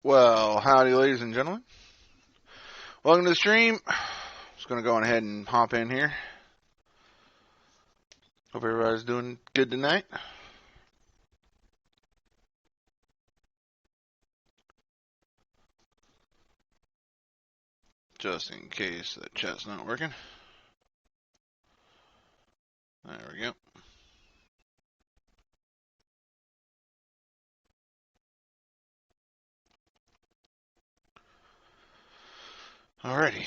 Well, howdy, ladies and gentlemen. Welcome to the stream. Just going to go on ahead and hop in here. Hope everybody's doing good tonight. Just in case the chat's not working. There we go. Alrighty.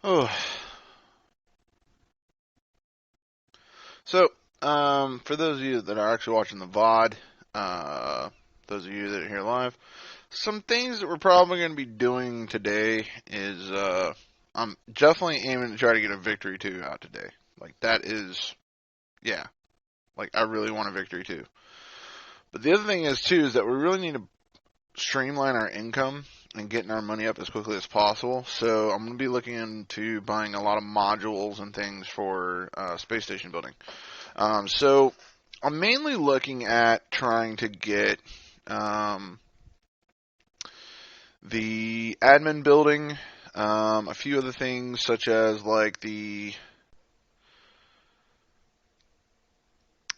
Oh. So, for those of you that are actually watching the VOD, those of you that are here live, some things that we're probably going to be doing today is, I'm definitely aiming to try to get a victory 2 out today. Like, that is, yeah. Like, I really want a victory 2. But the other thing is, too, is that we really need to streamline our income and getting our money up as quickly as possible. So I'm going to be looking into buying a lot of modules and things for space station building. So I'm mainly looking at trying to get the admin building, a few other things such as like the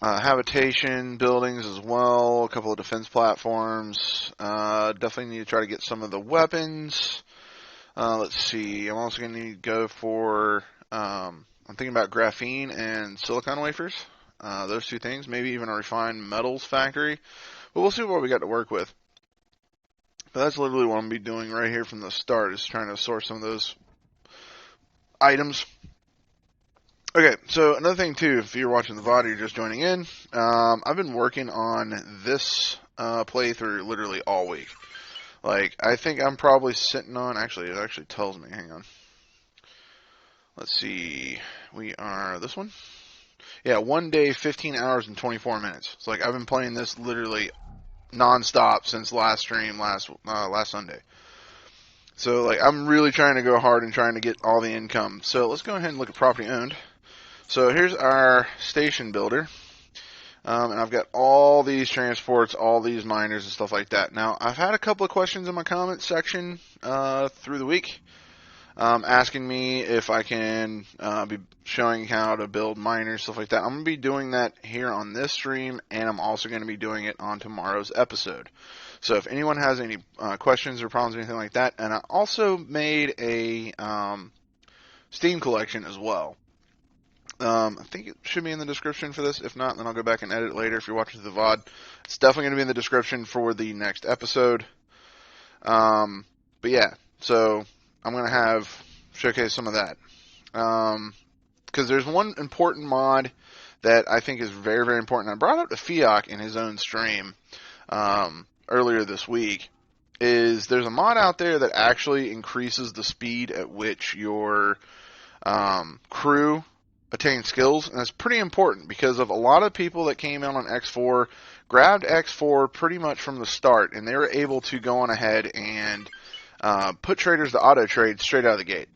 habitation buildings as well, a couple of defense platforms. Definitely need to try to get some of the weapons. Let's see. I'm also going to need to go for, I'm thinking about graphene and silicon wafers. Those two things. Maybe even a refined metals factory. But we'll see what we got to work with. But that's literally what I'm going to be doing right here from the start, is trying to source some of those items. Okay, so another thing too, if you're watching the VOD or you're just joining in, I've been working on this playthrough literally all week. Like, I think I'm probably sitting on, actually, it actually tells me, hang on. Let's see, we are, this one? Yeah, 1 day, 15 hours, and 24 minutes. It's like, I've been playing this literally non-stop since last stream, last Sunday. So, like, I'm really trying to go hard and trying to get all the income. So, let's go ahead and look at property owned. So, here's our station builder. And I've got all these transports, all these miners and stuff like that. Now, I've had a couple of questions in my comment section through the week asking me if I can be showing how to build miners, stuff like that. I'm going to be doing that here on this stream, and I'm also going to be doing it on tomorrow's episode. So if anyone has any questions or problems or anything like that, and I also made a Steam collection as well. I think it should be in the description for this. If not, then I'll go back and edit it later if you're watching the VOD. It's definitely going to be in the description for the next episode. But yeah, so I'm going to showcase some of that. Because there's one important mod that I think is very, very important. I brought up to Fiok in his own stream earlier this week. There's a mod out there that actually increases the speed at which your crew attain skills, and that's pretty important because of a lot of people that came in on X4 grabbed X4 pretty much from the start, and they were able to go on ahead and put traders to auto trade straight out of the gate.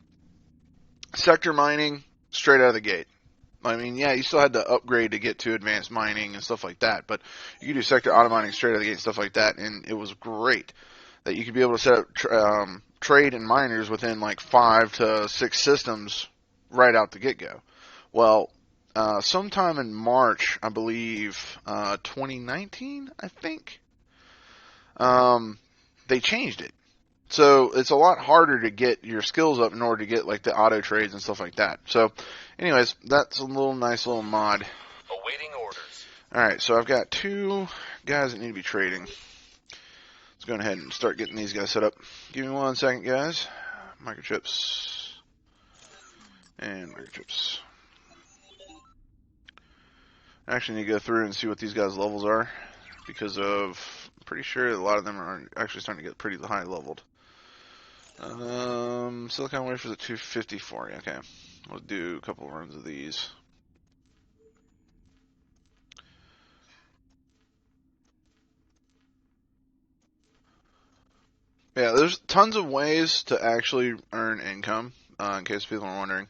Sector mining straight out of the gate. I mean, yeah, you still had to upgrade to get to advanced mining and stuff like that, but you could do sector auto mining straight out of the gate and stuff like that, and it was great that you could be able to set up trade and miners within like 5 to 6 systems right out the get-go. Well, sometime in March, I believe, 2019, I think, they changed it. So it's a lot harder to get your skills up in order to get like the auto trades and stuff like that. So, anyways, that's a nice little mod. Awaiting orders. All right, so I've got 2 guys that need to be trading. Let's go ahead and start getting these guys set up. Give me 1 second, guys. Microchips and microchips. I actually need to go through and see what these guys' levels are, because I'm pretty sure a lot of them are actually starting to get pretty high leveled. Silicon wafers at 254. Okay, we'll do a couple runs of these. Yeah, there's tons of ways to actually earn income, in case people are wondering.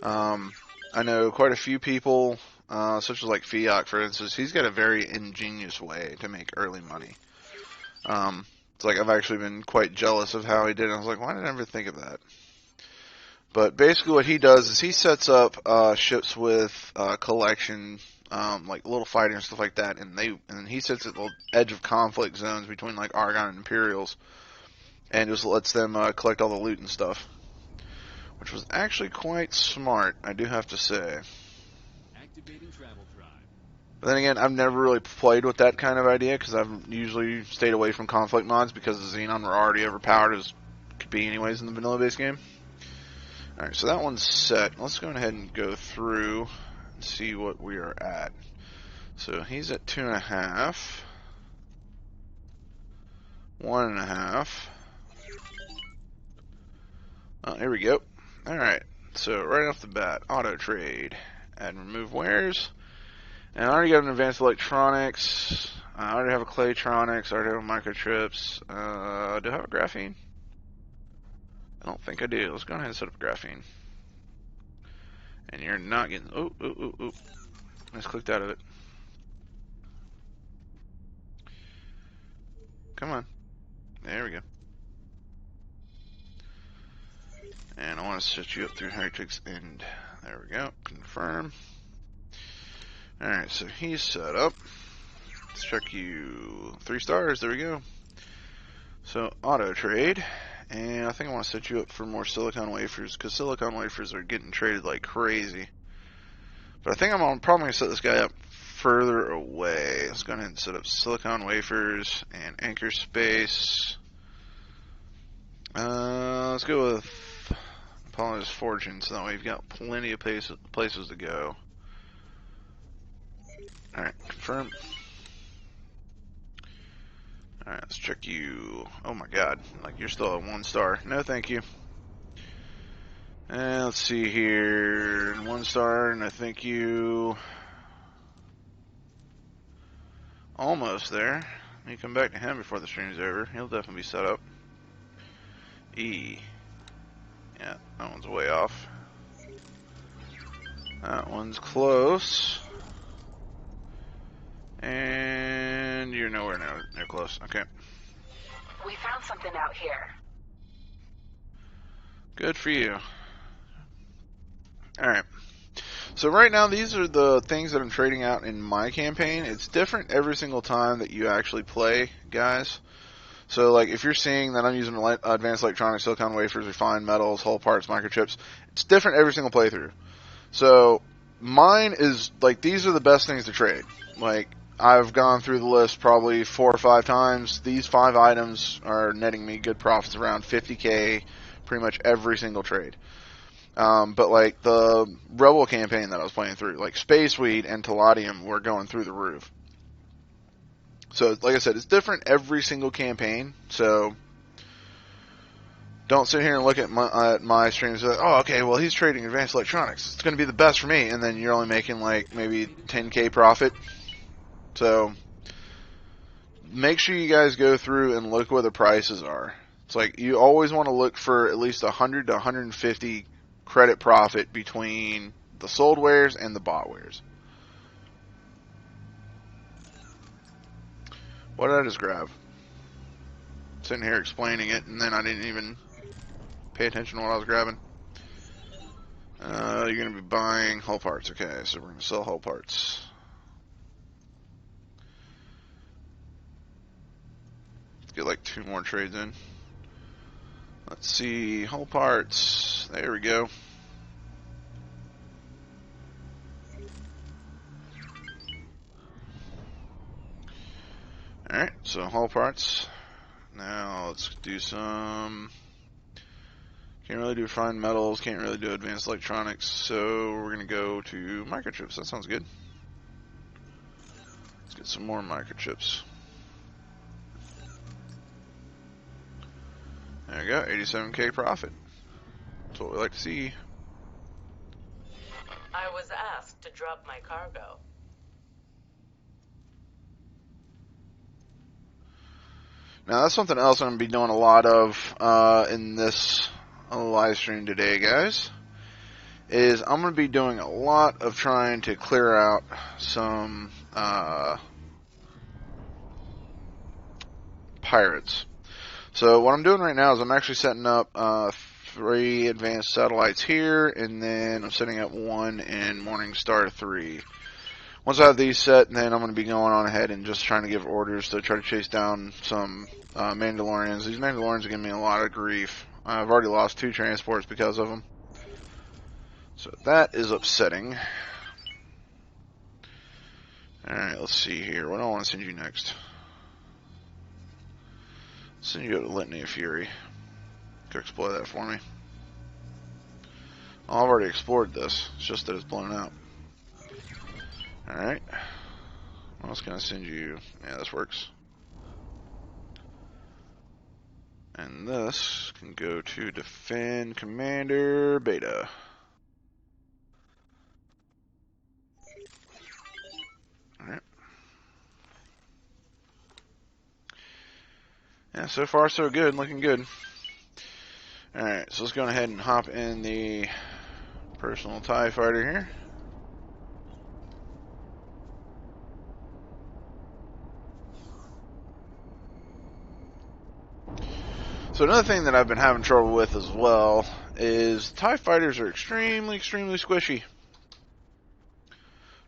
I know quite a few people, such as like Fiat, for instance. He's got a very ingenious way to make early money. It's like I've actually been quite jealous of how he did it. I was like, why did I never think of that? But basically what he does is he sets up ships with collection, like little fighting and stuff like that, and he sits at the edge of conflict zones between like Argon and Imperials, and just lets them collect all the loot and stuff, which was actually quite smart, I do have to say. Activating travel drive. But then again, I've never really played with that kind of idea because I've usually stayed away from conflict mods because the Xenon were already overpowered as could be anyways in the vanilla base game. Alright, so that one's set. Let's go ahead and go through and see what we are at. So he's at 2.5. 1.5. Oh, here we go. Alright, so right off the bat, auto trade. Add and remove wares. And I already got an advanced electronics. I already have a claytronics. I already have microchips. Do I have a graphene? I don't think I do. Let's go ahead and set up a graphene. And you're not getting... Oh, oh, oh, oh. I just clicked out of it. Come on. There we go. And I want to set you up through Heretics End. There we go. Confirm. Alright, so he's set up. Let's check you. 3 stars. There we go. So, auto trade. And I think I want to set you up for more silicon wafers, because silicon wafers are getting traded like crazy. But I think I'm probably going to set this guy up further away. Let's go ahead and set up silicon wafers and anchor space. Let's go with Apollo's Fortune, so that way we've got plenty of places to go. Alright, confirm. Alright, let's check you. Oh my god, like you're still at 1 star. No, thank you. And let's see here. 1 star, and I think you. Almost there. You come back to him before the stream's over. He'll definitely be set up. E. Yeah, that one's way off. That one's close. And you're nowhere near close. Okay. We found something out here. Good for you. Alright. So right now, these are the things that I'm trading out in my campaign. It's different every single time that you actually play, guys. So, like, if you're seeing that I'm using advanced electronics, silicon wafers, refined metals, hull parts, microchips, it's different every single playthrough. So, mine is, like, these are the best things to trade. Like, I've gone through the list probably 4 or 5 times. These 5 items are netting me good profits around 50k pretty much every single trade. But like the Rebel campaign that I was playing through, like Space Weed and Palladium were going through the roof. So, like I said, it's different every single campaign. So, don't sit here and look at my streams and say, oh, okay, well, he's trading advanced electronics. It's going to be the best for me. And then you're only making like maybe 10k profit. So, make sure you guys go through and look where the prices are. It's like you always want to look for at least 100 to 150 credit profit between the sold wares and the bought wares. What did I just grab? Sitting here explaining it, and then I didn't even pay attention to what I was grabbing. You're going to be buying hull parts. Okay, so we're going to sell hull parts. Let's get like 2 more trades in. Let's see, hull parts. There we go. Alright, so hull parts. Now let's do some. Can't really do refined metals, can't really do advanced electronics, so we're going to go to microchips. That sounds good. Let's get some more microchips. There we go, 87k profit. That's what we like to see. I was asked to drop my cargo. Now that's something else I'm going to be doing a lot of in this live stream today, guys. Is I'm going to be doing a lot of trying to clear out some pirates. So what I'm doing right now is I'm actually setting up 3 advanced satellites here, and then I'm setting up 1 in Morningstar 3. Once I have these set, then I'm going to be going on ahead and just trying to give orders to try to chase down some Mandalorians. These Mandalorians are giving me a lot of grief. I've already lost 2 transports because of them. So that is upsetting. Alright, let's see here. What do I want to send you next? Send you to Litany of Fury. Go explore that for me. Oh, I've already explored this. It's just that it's blown out. Alright. What else can I send you? Yeah, this works. And this can go to Defend Commander Beta. Alright. Yeah, so far so good. Looking good. Alright, so let's go ahead and hop in the personal TIE fighter here. So another thing that I've been having trouble with as well is TIE fighters are extremely squishy.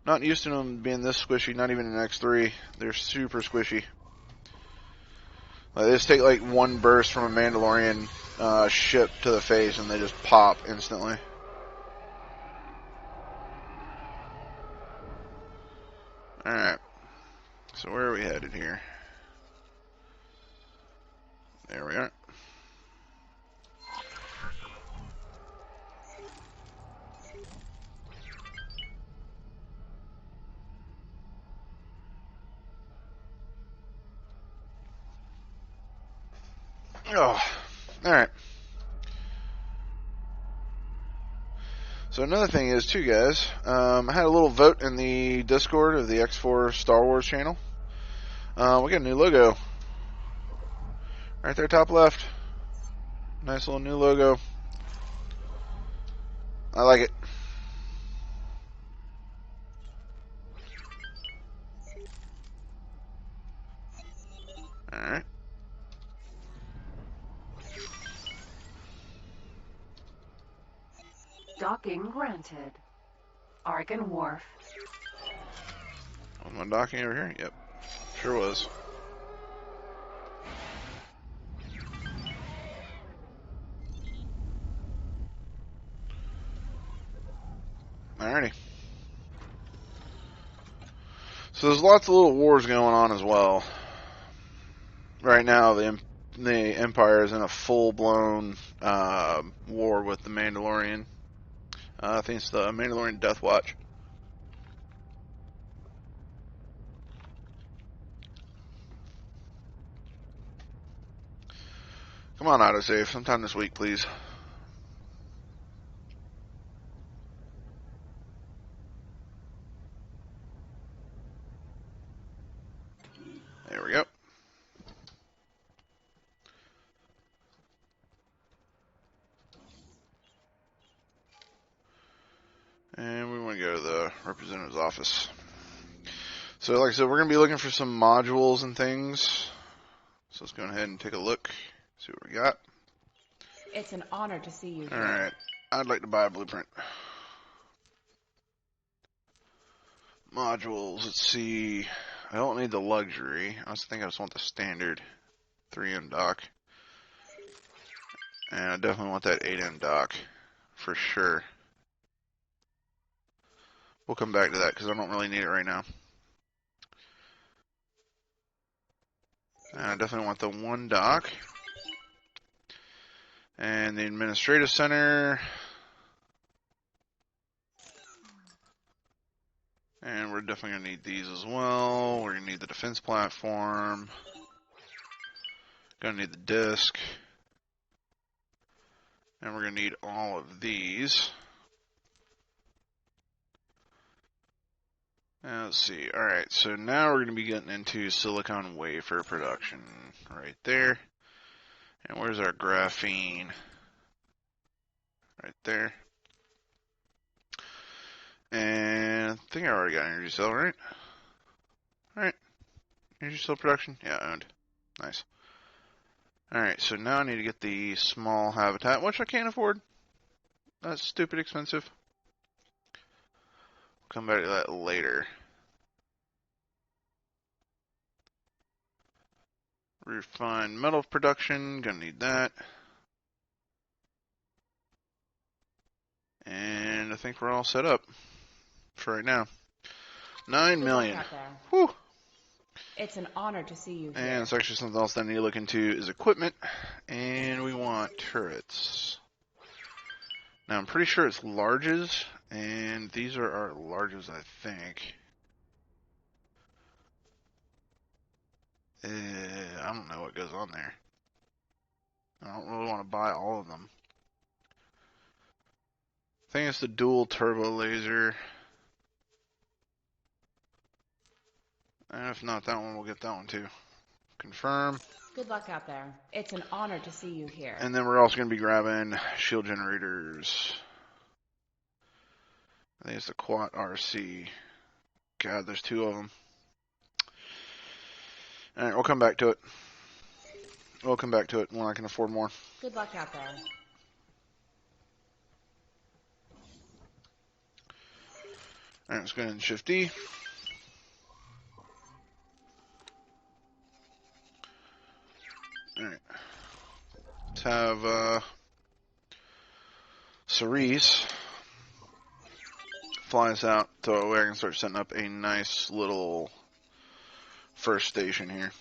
Not used to them being this squishy, not even in X3. They're super squishy. Like, they just take like one burst from a Mandalorian ship to the face and they just pop instantly. Alright. So where are we headed here? There we are. Oh, alright. So another thing is, too, guys, I had a little vote in the Discord of the X4 Star Wars channel. We got a new logo. Right there, top left. Nice little new logo. I like it. Alright. Docking granted. Argon Wharf. Was my docking over here? Yep. Sure was. Alrighty. So there's lots of little wars going on as well. Right now, the Empire is in a full-blown war with the Mandalorian. I think it's the Mandalorian Death Watch. Come on, autosave. Sometime this week, please. There we go. And we want to go to the representative's office. So, like I said, we're going to be looking for some modules and things. So let's go ahead and take a look. See what we got. It's an honor to see you here. Alright. I'd like to buy a blueprint. Modules. Let's see. I don't need the luxury. I just want the standard 3M dock. And I definitely want that 8M dock. For sure. We'll come back to that because I don't really need it right now. And I definitely want the 1 dock. And the administrative center. And we're definitely going to need these as well. We're going to need the defense platform. Going to need the disc. And we're going to need all of these. Now, let's see. Alright, so now we're going to be getting into silicon wafer production. Right there. And where's our graphene? Right there. And I think I already got energy cell, right? Alright. Energy cell production? Yeah, owned. Nice. Alright, so now I need to get the small habitat, which I can't afford. That's stupid expensive. Come back to that later. Refined metal production, gonna need that. And I think we're all set up for right now. 9 Good million. luck out there. Whew. It's an honor to see you here. And it's actually something else that I need to look into is equipment. And we want turrets. Now I'm pretty sure it's larges, and these are our larges, I think. I don't know what goes on there. I don't really want to buy all of them. I think it's the dual turbo laser. And if not that one, we'll get that one too. Confirm. Good luck out there. It's an honor to see you here. And then we're also going to be grabbing shield generators. I think it's the Quad RC. God, there's 2 of them. Alright, we'll come back to it. We'll come back to it when I can afford more. Good luck out there. Alright, let's go ahead and shift D. Alright. Let's have Cerise fly us out so we can start setting up a nice little first station here.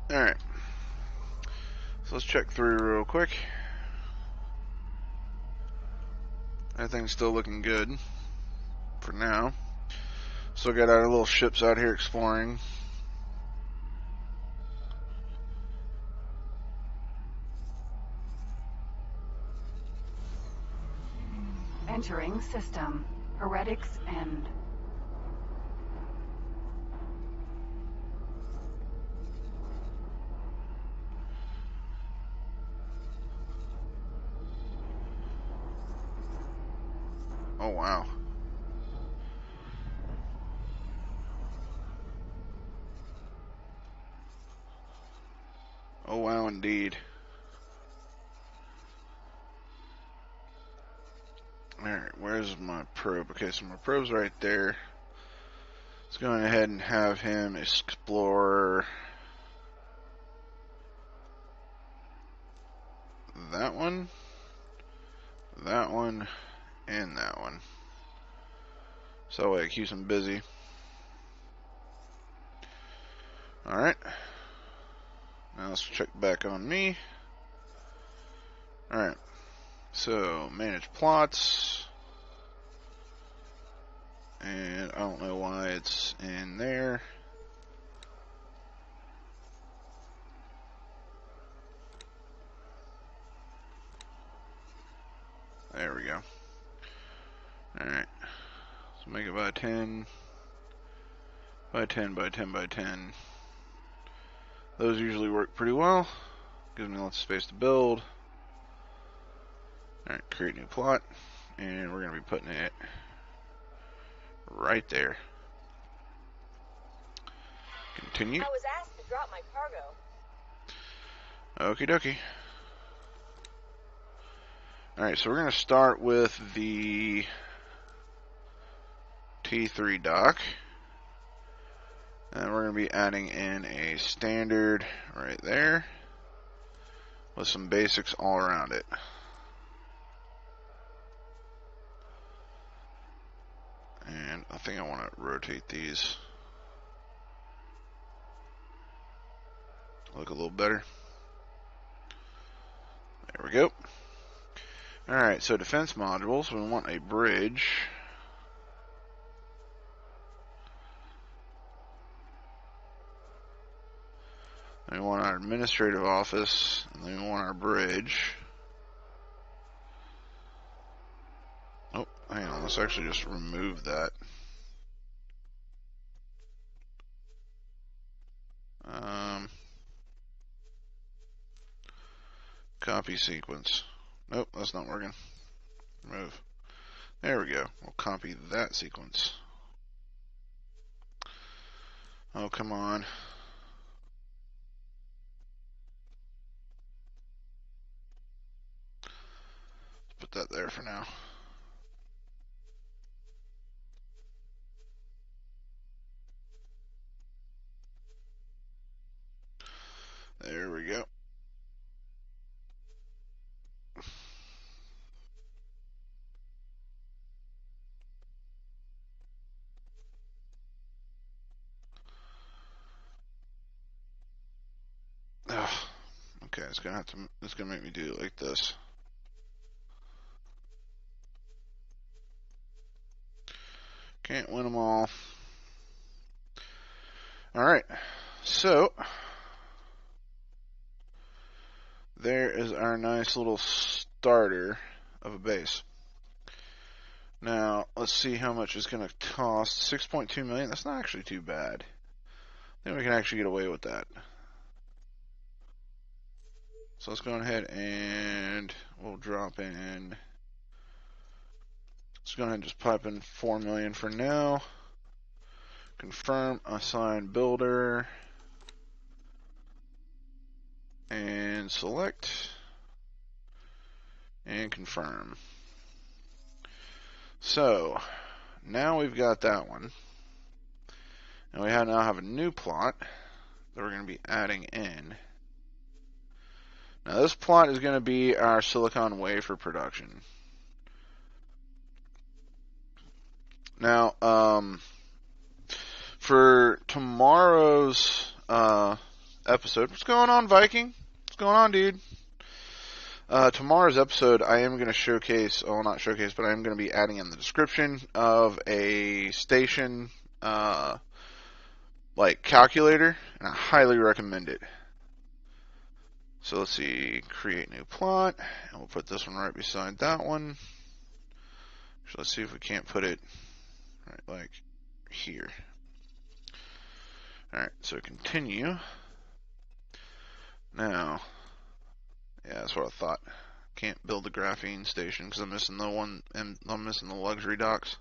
Alright. So let's check through real quick. Everything's still looking good for now. Still got our little ships out here exploring. Entering system. Heretics end. Oh wow. Oh wow indeed. Alright, where's my probe? Okay, so my probe's right there. Let's go ahead and have him explore that one, and that one. So that way it keeps him busy. Alright. Now let's check back on me. Alright. So, manage plots. And I don't know why it's in there. There we go. Alright. So make it by 10. By 10, by 10, by 10. Those usually work pretty well. Gives me lots of space to build. Alright, create new plot. And we're going to be putting it right there. Continue. I was asked to drop my cargo. Okie dokie. Alright, so we're going to start with the T3 dock. And we're going to be adding in a standard right there with some basics all around it. And I think I want to rotate these. Look a little better. There we go. Alright, so defense modules, we want a bridge. Then we want our administrative office, and then we want our bridge. Oh, hang on, let's actually just remove that. Copy sequence. Nope, that's not working. Remove. There we go. We'll copy that sequence. Oh, come on. Put that there for now. There we go. Ugh. Okay, it's gonna make me do it like this. Can't win them all. Alright, so there is our nice little starter of a base. Now, let's see how much it's going to cost. 6.2 million, that's not actually too bad. I think we can actually get away with that. So let's go ahead and we'll drop in. Let's go ahead and just pipe in 4 million for now. Confirm, assign builder. And select. And confirm. So, now we've got that one. And we now have a new plot that we're going to be adding in. Now this plot is going to be our silicon wafer production. Now, for tomorrow's episode, what's going on, Viking? What's going on, dude? Tomorrow's episode, I am going to showcase, well, not showcase, but I am going to be adding in the description of a station, like calculator, and I highly recommend it. So let's see, create new plot, and we'll put this one right beside that one. So let's see if we can't put it right like here. Alright, so continue. Now, yeah, that's what I thought. Can't build the graphene station because I'm missing the one, and I'm missing the luxury docks.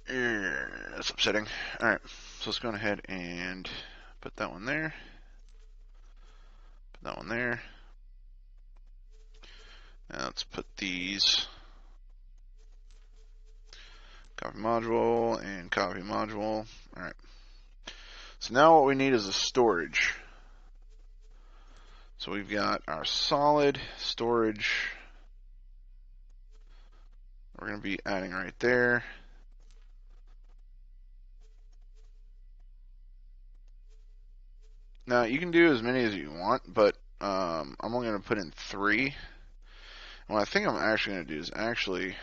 That's upsetting. Alright, so let's go ahead and put that one there. Put that one there. Now let's put these. Copy module and copy module. Alright. So now what we need is a storage. So we've got our solid storage. We're going to be adding right there. Now you can do as many as you want, but I'm only going to put in 3. And what I think I'm actually going to do is actually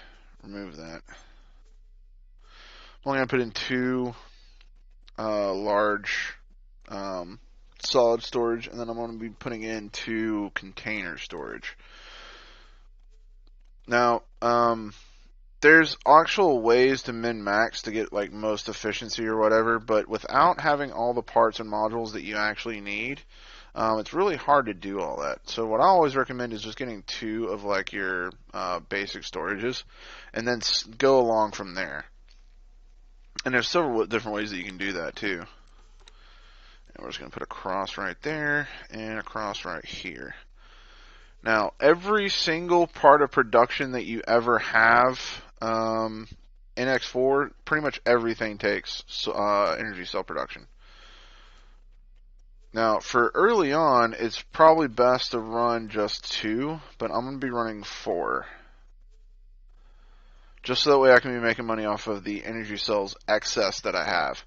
remove that. I'm only going to put in 2 large solid storage, and then I'm going to be putting in 2 container storage. Now, there's actual ways to min-max to get like most efficiency or whatever, but without having all the parts and modules that you actually need, it's really hard to do all that. So what I always recommend is just getting 2 of like your basic storages, and then go along from there. And there's several different ways that you can do that too. And we're just going to put a cross right there and a cross right here. Now, every single part of production that you ever have, NX4, pretty much everything takes energy cell production. Now, for early on, it's probably best to run just 2, but I'm going to be running 4. Just so that way I can be making money off of the energy cells excess that I have.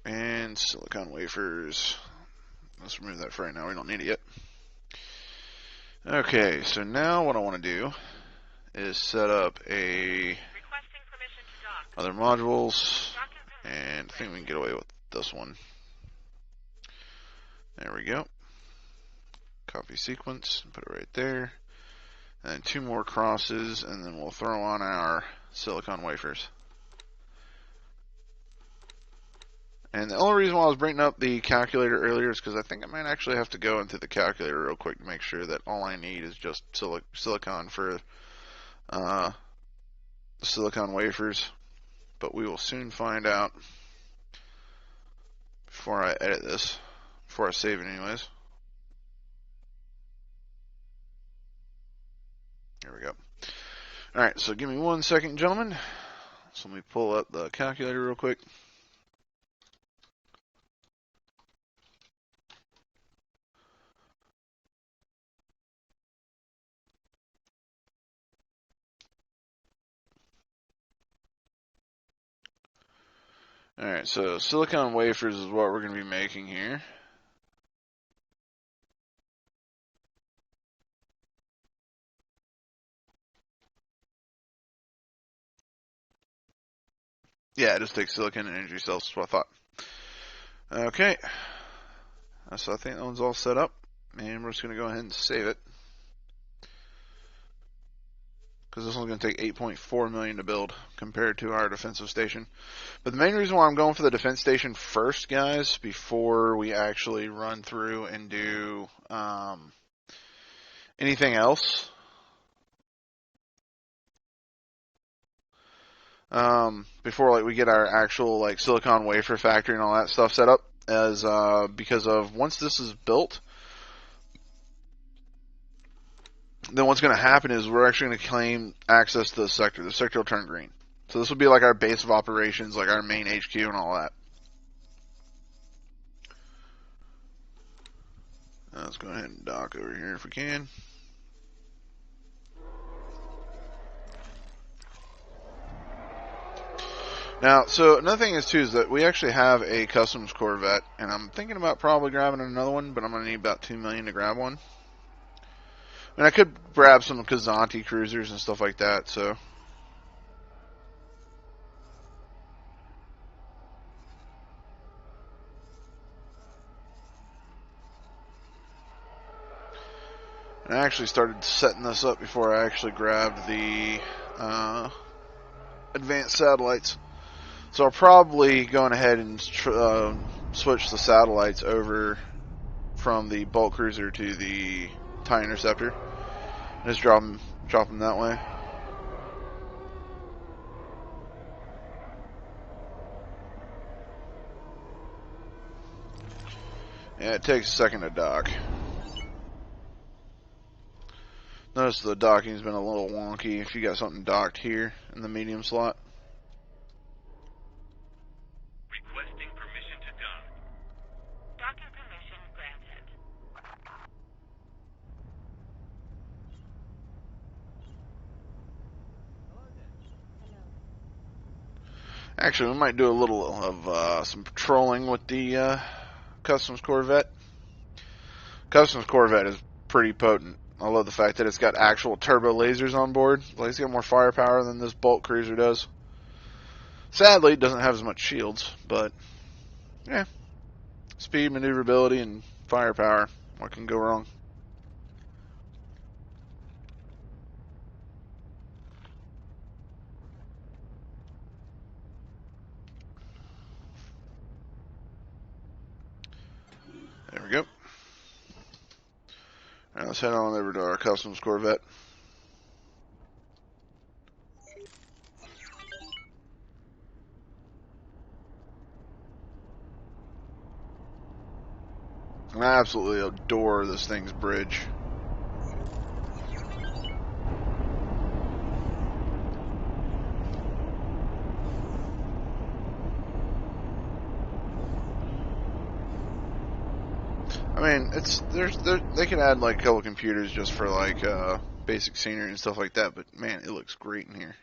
And silicon wafers. Let's remove that for right now. We don't need it yet. Okay, so now what I want to do is set up other modules, and I think we can get away with this one. There we go. Copy sequence, put it right there. And then 2 more crosses, and then we'll throw on our silicon wafers. And the only reason why I was bringing up the calculator earlier is because I think I might actually have to go into the calculator real quick to make sure that all I need is just silicon for the silicon wafers. But we will soon find out before I edit this, before I save it anyways. There we go. Alright, so give me 1 second, gentlemen. So let me pull up the calculator real quick. Alright, so silicon wafers is what we're going to be making here. Yeah, it just takes silicon and energy cells, that's what I thought. Okay, so I think that one's all set up, and we're just going to go ahead and save it. Because this one's going to take 8.4 million to build compared to our defensive station. But the main reason why I'm going for the defense station first, guys, before we actually run through and do anything else, before like we get our actual like silicon wafer factory and all that stuff set up, as because of once this is built, then what's going to happen is we're actually going to claim access to the sector. The sector will turn green. So this will be like our base of operations, like our main HQ and all that. Let's go ahead and dock over here if we can. Now, so another thing is too is that we actually have a customs Corvette, and I'm thinking about probably grabbing another one, but I'm going to need about 2 million to grab one. And I could grab some Kazanti cruisers and stuff like that, so. And I actually started setting this up before I actually grabbed the advanced satellites. So I'll probably go ahead and switch the satellites over from the bulk cruiser to the TIE interceptor. And just drop them that way. Yeah, it takes a second to dock. Notice the docking's been a little wonky if you got something docked here in the medium slot. Requesting permission to dock. Docking permission granted. Actually, we might do a little of some patrolling with the Customs Corvette. Customs Corvette is pretty potent. I love the fact that it's got actual turbo lasers on board. Like, it's got more firepower than this bulk cruiser does. Sadly, it doesn't have as much shields, but yeah, speed, maneuverability, and firepower. What can go wrong? There we go. Alright, let's head on over to our Customs Corvette. I absolutely adore this thing's bridge. mean, they could add like a couple computers just for like basic scenery and stuff like that, but man, it looks great in here.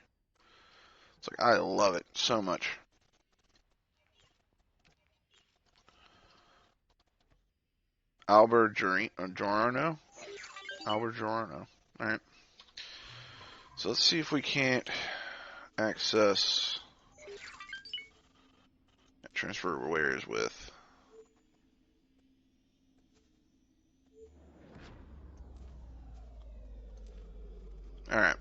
It's like I love it so much. Albert Giorno? Albert Giorno. Alright. So let's see if we can't access transfer wares with. Alright.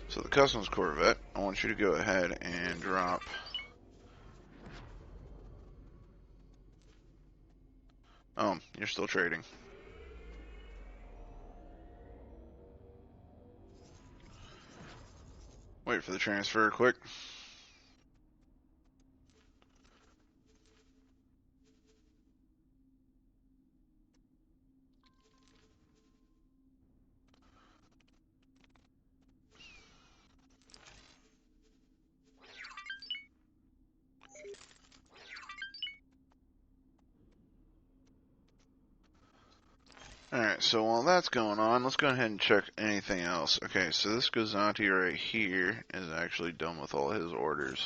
So the Customs Corvette, I want you to go ahead and drop. Oh, you're still trading. Wait for the transfer quick. Alright, so while that's going on, let's go ahead and check anything else. Okay, so this Gazanti right here is actually done with all his orders.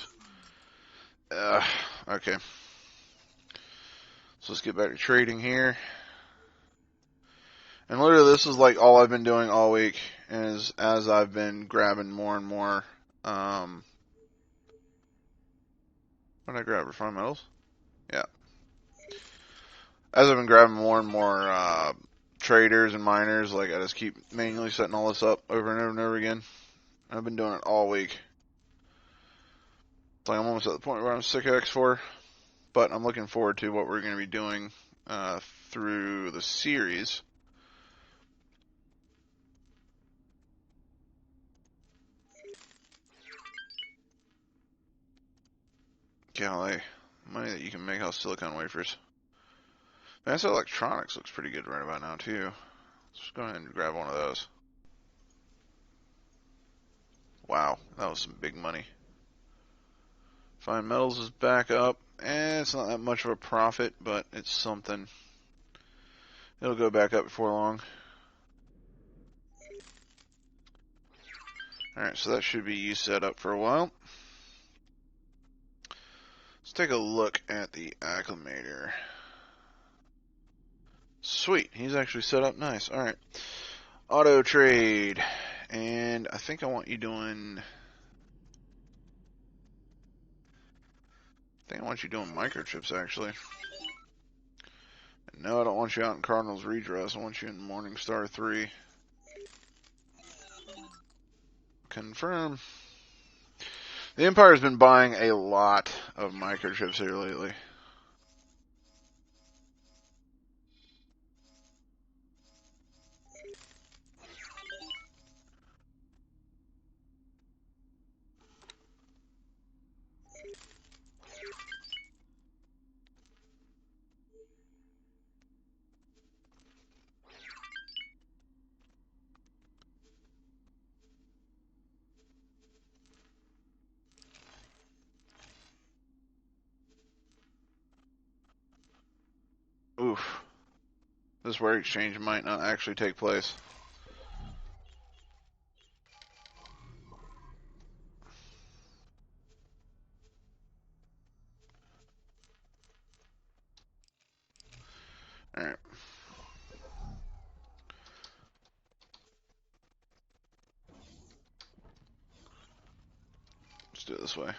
Okay. So let's get back to trading here. And literally this is like all I've been doing all week, is as I've been grabbing more and more, what did I grab? Refined metals? Yeah. As I've been grabbing more and more, traders and miners, like I just keep manually setting all this up over and over and over again. I've been doing it all week. It's like I'm almost at the point where I'm sick of X4, but I'm looking forward to what we're going to be doing through the series. Golly, money that you can make off silicon wafers. Man, this electronics looks pretty good right about now too. Let's go ahead and grab one of those. Wow, that was some big money. Fine metals is back up, and it's not that much of a profit, but it's something. It'll go back up before long. Alright, so that should be you set up for a while. Let's take a look at the acclimator. Sweet, he's actually set up nice. Alright. Auto trade. And I think I want you doing... microchips, actually. No, I don't want you out in Cardinals Redress. I want you in Morningstar 3. Confirm. The Empire's been buying a lot of microchips here lately. Oof. This ware exchange might not actually take place. Alright. Let's do it this way.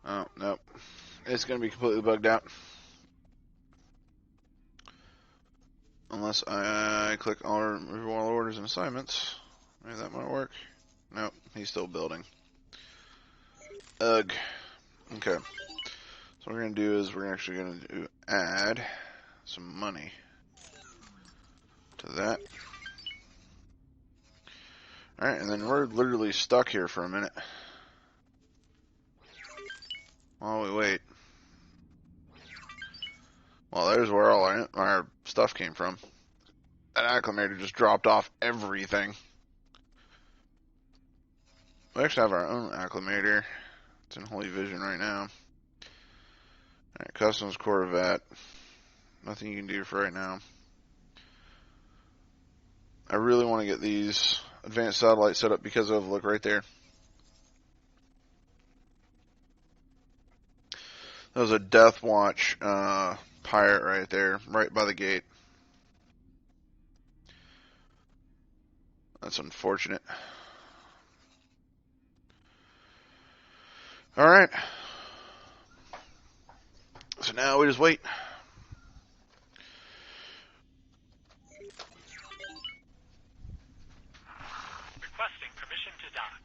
Oh, nope. It's going to be completely bugged out. Unless I click remove all orders and assignments. Maybe that might work. Nope, he's still building. Ugh. Okay. So what we're going to do is we're actually going to add some money to that. Alright, and then we're literally stuck here for a minute while we wait. Well, there's where all our stuff came from. That acclimator just dropped off everything. We actually have our own acclimator. It's in Holy Vision right now. Alright, Customs Corvette. Nothing you can do for right now. I really want to get these advanced satellites set up because of, look right there. That was a Death Watch pirate right there, right by the gate. That's unfortunate. Alright. So now we just wait. Requesting permission to dock.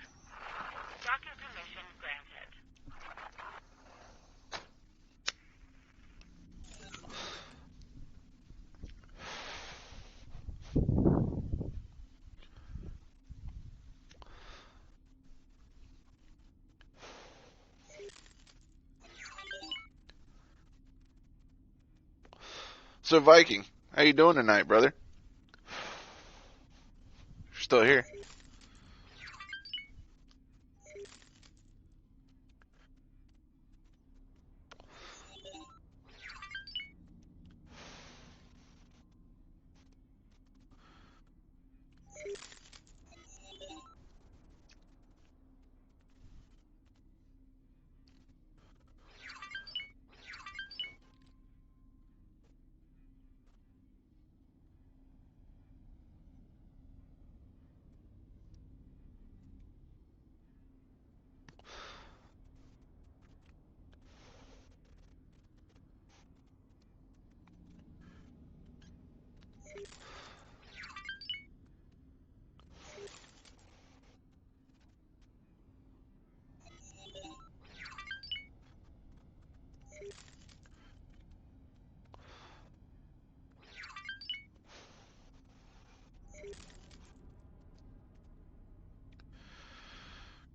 Docking permission granted. So Viking, how you doing tonight, brother? You're still here.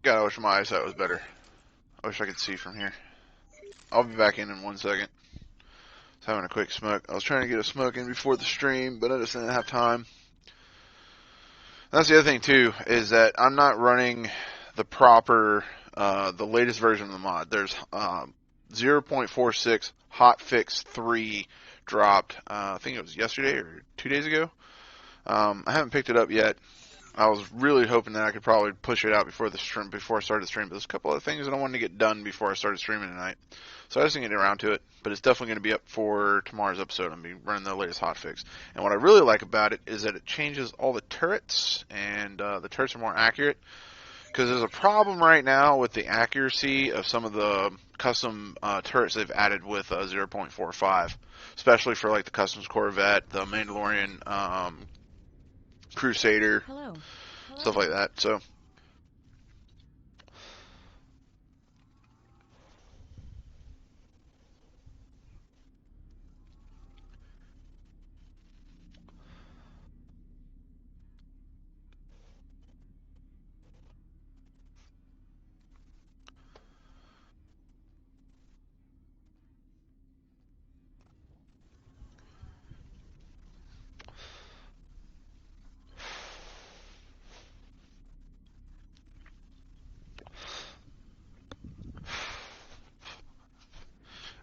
God, I wish my eyesight was better. I wish I could see from here. I'll be back in 1 second. I was having a quick smoke. I was trying to get a smoke in before the stream, but I just didn't have time. That's the other thing too, is that I'm not running the proper, the latest version of the mod. There's 0.46 hotfix 3 dropped. I think it was yesterday or 2 days ago. I haven't picked it up yet. I was really hoping that I could probably push it out before the stream, before I started the stream. But there's a couple of things that I wanted to get done before I started streaming tonight, so I just didn't get around to it. But it's definitely going to be up for tomorrow's episode. I'm going to be running the latest hotfix. And what I really like about it is that it changes all the turrets, and the turrets are more accurate. Because there's a problem right now with the accuracy of some of the custom turrets they've added with 0.45, especially for like the Customs Corvette, the Mandalorian Crusader, Hello. stuff like that. So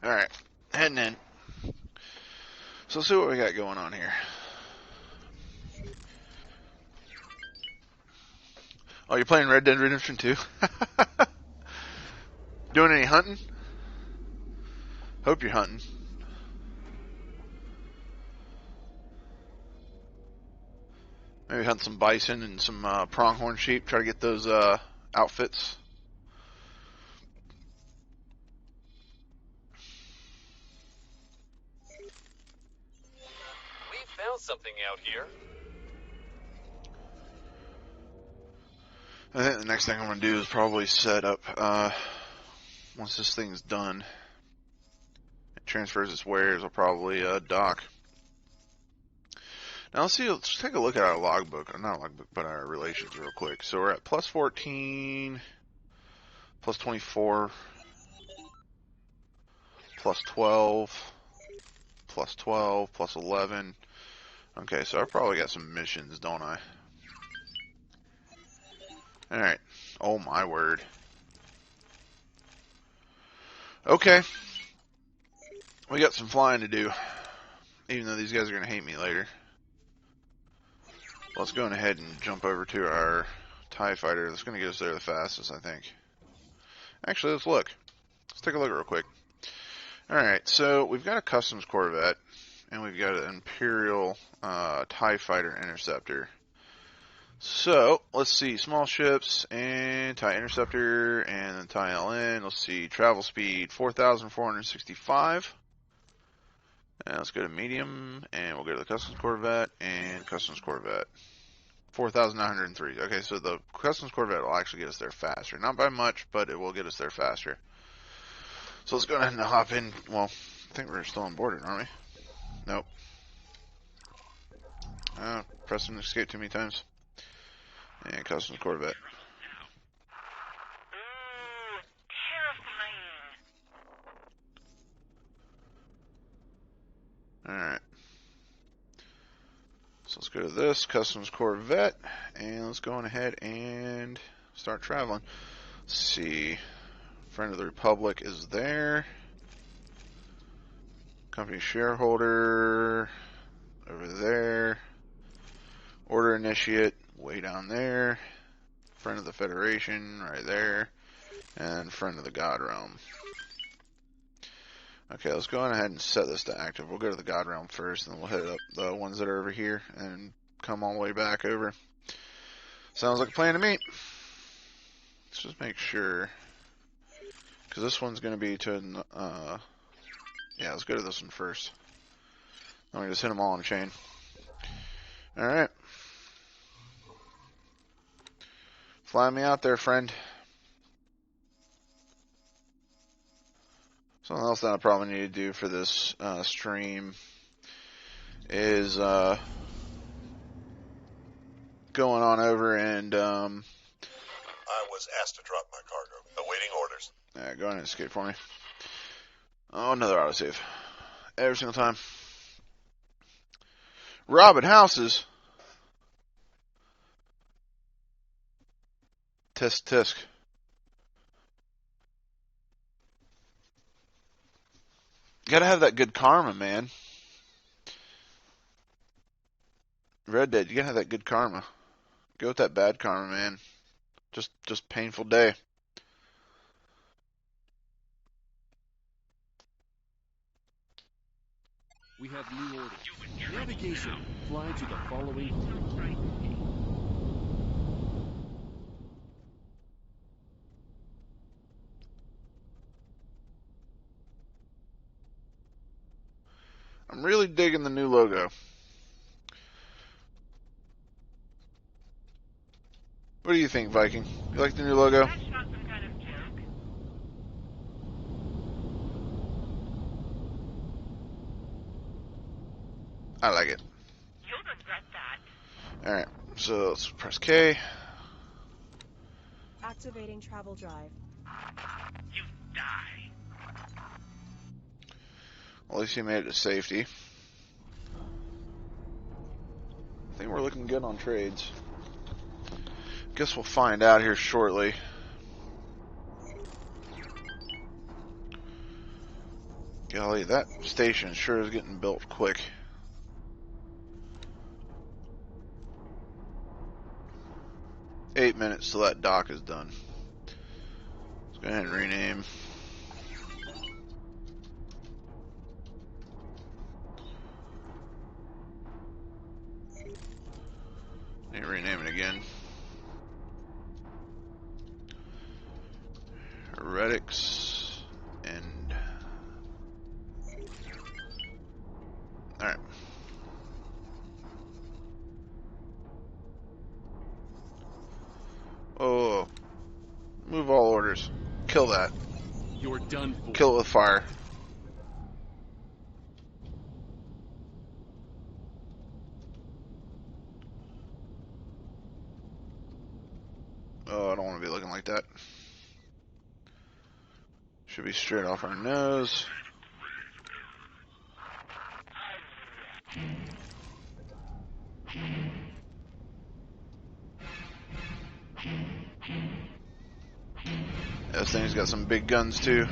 alright, heading in. So let's see what we got going on here. Oh, you're playing Red Dead Redemption 2? Doing any hunting? Hope you're hunting. Maybe hunt some bison and some pronghorn sheep. Try to get those outfits. We found something out here. I think the next thing I'm going to do is probably set up, once this thing's done, it transfers its wares, I'll probably dock. Now let's take a look at our logbook, not logbook, but our relations real quick. So we're at plus 14, plus 24, plus 12, plus 12, plus 11. Okay, so I probably got some missions, don't I? Alright. Oh my word. Okay. We got some flying to do, even though these guys are going to hate me later. Let's go ahead and jump over to our TIE fighter. That's going to get us there the fastest, I think. Actually, let's look. Let's take a look real quick. Alright, so we've got a Customs Corvette, and we've got an Imperial TIE fighter interceptor. So, let's see, small ships, and TIE interceptor, and then TIE LN. Let's see, travel speed, 4,465. And let's go to medium, and we'll go to the Customs Corvette, and Customs Corvette. 4,903. Okay, so the Customs Corvette will actually get us there faster. Not by much, but it will get us there faster. So let's go ahead and hop in. Well, I think we're still on board, aren't we? Nope. Press and escape too many times. And Customs Corvette. Ooh, terrifying. Alright. So let's go to this Customs Corvette, and let's go on ahead and start traveling. Let's see. Friend of the Republic is there. Company shareholder over there. Order initiate way down there. Friend of the Federation right there. And friend of the God Realm. Okay, let's go on ahead and set this to active. We'll go to the God Realm first, and then we'll hit up the ones that are over here and come all the way back over. Sounds like a plan to me. Let's just make sure, because this one's going to be to, yeah, let's go to this one first. Let me just hit them all on a chain. Alright. Fly me out there, friend. Something else that I probably need to do for this stream is going on over and I was asked to drop my cargo. Awaiting orders. yeah, go ahead and escape for me. Oh, another autosave. Every single time. Robbing houses. Tisk tisk. You gotta have that good karma, man. Red Dead, you gotta have that good karma. Go with that bad karma, man. Just painful day. We have new orders. Navigation. Fly to the following home. I'm really digging the new logo. What do you think, Viking? You like the new logo? That's not some kind of joke. I like it. You'll regret that. Alright, so let's press K. Activating travel drive. You die. Well, at least he made it to safety. I think we're looking good on trades. Guess we'll find out here shortly. Golly, that station sure is getting built quick. $8 till that dock is done. Let's go ahead and rename. Need to rename it again. Heretics and alright. Oh, move all orders. Kill that. You're done for. Kill it with fire. Oh, I don't want to be looking like that. Should be straight off our nose. This thing's got some big guns too.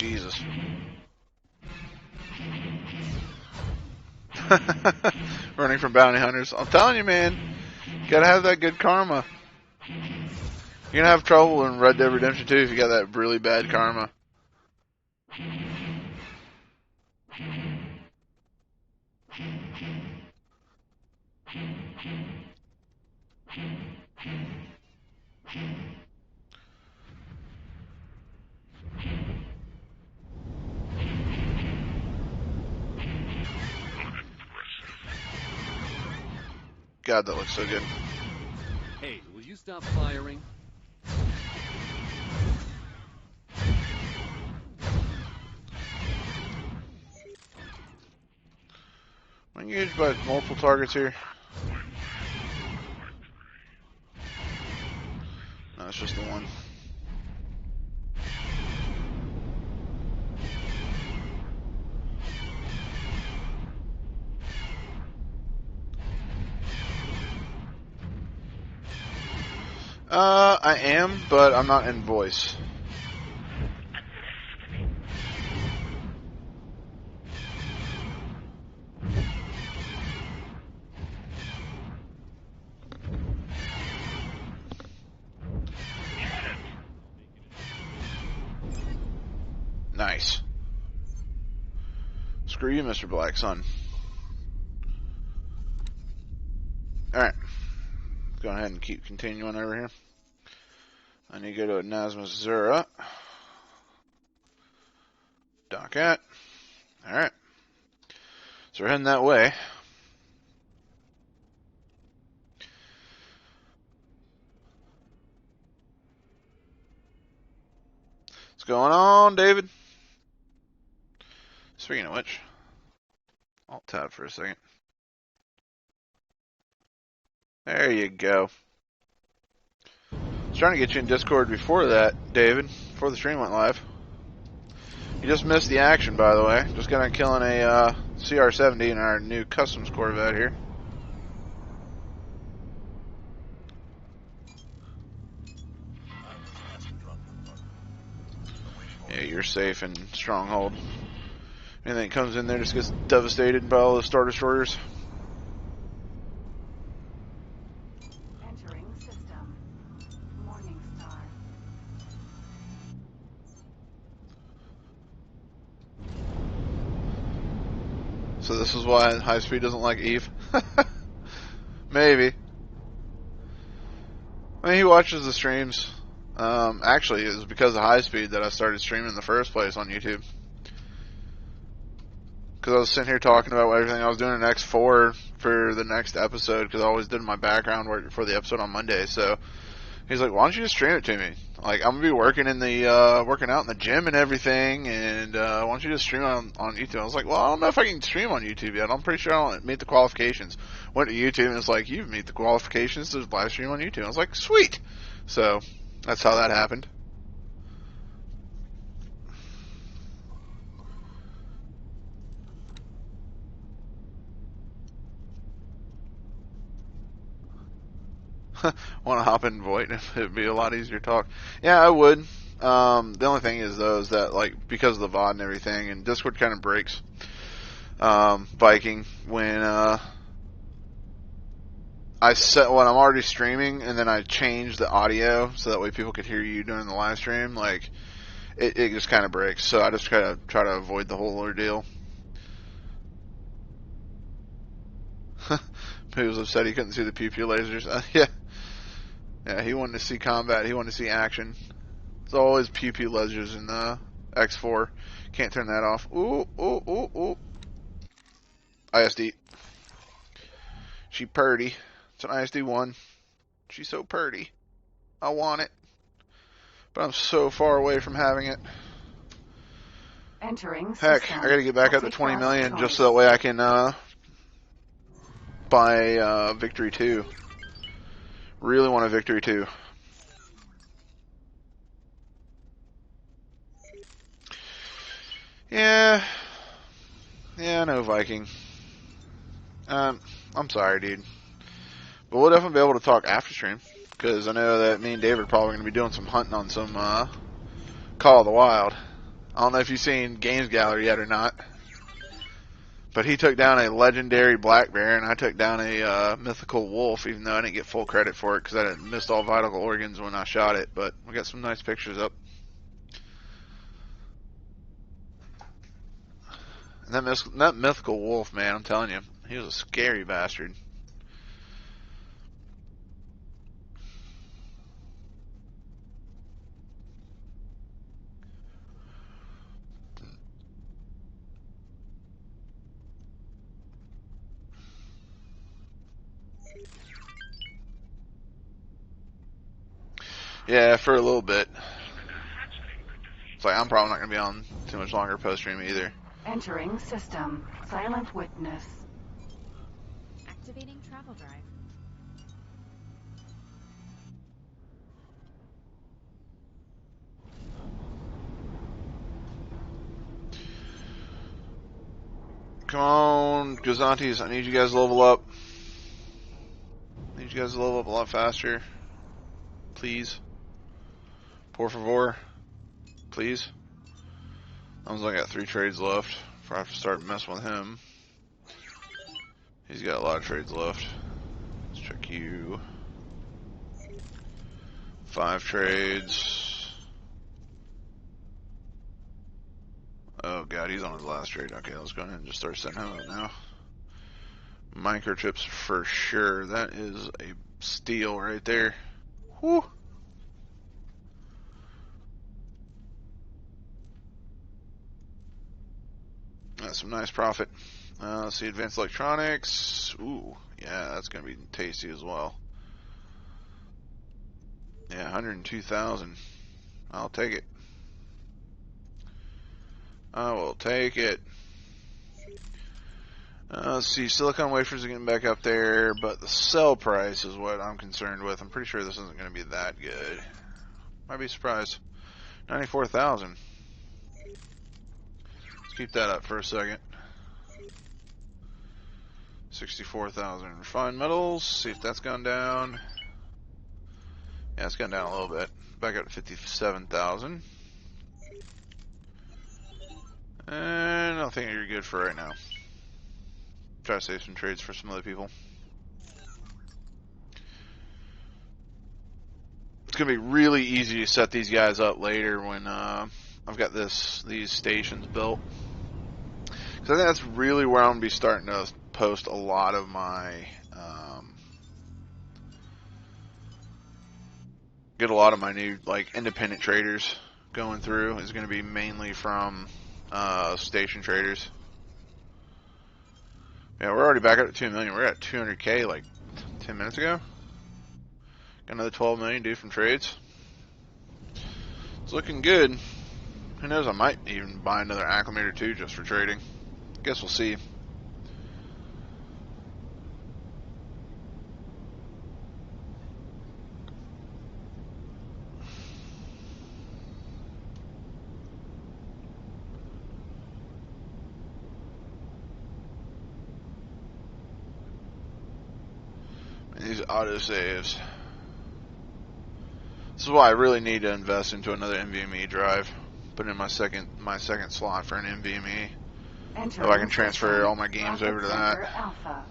Jesus. Running from bounty hunters. I'm telling you, man. You gotta have that good karma. You're gonna have trouble in Red Dead Redemption 2 if you got that really bad karma. God, that looks so good. Hey, will you stop firing? I'm engaged by multiple targets here. No, it's just the one. I am, but I'm not in voice. Nice. Screw you, Mr. Black Sun. Alright. Go ahead and keep continuing over here. I need to go to Nazma Zura. Dock at. Alright. So we're heading that way. What's going on, David? Speaking of which, I'll tab for a second. There you go. I was trying to get you in Discord before that, David, before the stream went live. You just missed the action, by the way. Just got done killing a CR-70 in our new Customs Corvette here. Yeah, you're safe in Stronghold. Anything that comes in there just gets devastated by all the Star Destroyers. Entering system. Morningstar. So this is why High Speed doesn't like Eve? Maybe. I mean, he watches the streams. Actually, it was because of High Speed that I started streaming in the first place on YouTube. Because I was sitting here talking about everything I was doing in X4 for the next episode, because I always did my background work for the episode on Monday. So he's like, "Why don't you just stream it to me? Like, I'm gonna be working in the working out in the gym and everything, and why don't you just stream on YouTube?" I was like, "Well, I don't know if I can stream on YouTube yet. I'm pretty sure I don't meet the qualifications." Went to YouTube and it's like, "You meet the qualifications to live stream on YouTube." I was like, "Sweet." So that's how that happened. Want to hop in Voight? It'd be a lot easier to talk. Yeah, I would. The only thing is though is that like because of the VOD and everything, and Discord kind of breaks Viking when I set when I'm already streaming and then I change the audio so that way people could hear you during the live stream. Like it just kind of breaks. So I just try to avoid the whole ordeal. He was upset he couldn't see the pew pew lasers. Yeah, he wanted to see combat. He wanted to see action. It's always pew pew lasers in X4. Can't turn that off. Ooh, ooh, ooh, ooh. ISD. She purty. It's an ISD-1. She's so purty. I want it. But I'm so far away from having it. Entering Heck, system. I gotta get back up to 20 million just so that way I can buy Victory 2. Really want a Victory 2. Yeah, I know, Viking. I'm sorry, dude. But we'll definitely be able to talk after stream. Because I know that me and David are probably going to be doing some hunting on some Call of the Wild. I don't know if you've seen Games Gallery yet or not, but he took down a legendary black bear, and I took down a mythical wolf, even though I didn't get full credit for it because I missed all vital organs when I shot it. But we got some nice pictures up. And that mythical wolf, man, I'm telling you, he was a scary bastard. Yeah, for a little bit. It's like I'm probably not going to be on too much longer post-stream either. Entering system. Silent witness. Activating travel drive. Come on, Gazantes, I need you guys to level up. I need you guys to level up a lot faster. Please. Por favor. Please. I only got 3 trades left before I have to start messing with him. He's got a lot of trades left. Let's check you. 5 trades. Oh god, he's on his last trade. Okay, let's go ahead and just start sending him out now. Microchips for sure. That is a steal right there. Whew. That's some nice profit. Let's see, advanced electronics. Ooh, yeah, that's going to be tasty as well. Yeah, 102,000. I'll take it. I will take it. Let's see, silicon wafers are getting back up there, but the sell price is what I'm concerned with. I'm pretty sure this isn't going to be that good. Might be surprised. 94,000. Let's keep that up for a second. 64,000 refined metals. See if that's gone down. Yeah, it's gone down a little bit. Back up to 57,000. And I think you're good for right now. Try to save some trades for some other people. It's gonna be really easy to set these guys up later when I've got these stations built. Because I think that's really where I'm gonna be starting to post a lot of my get a lot of my new like independent traders going through is going to be mainly from station traders. Yeah, we're already back up to 2 million. We're at 200K like 10 minutes ago. Got another 12 million due from trades. It's looking good. Who knows, I might even buy another acclimator too just for trading. Guess we'll see. These autosaves. This is why I really need to invest into another NVMe drive. Put in my second slot for an NVMe. So I can transfer all my games over to that. Alpha.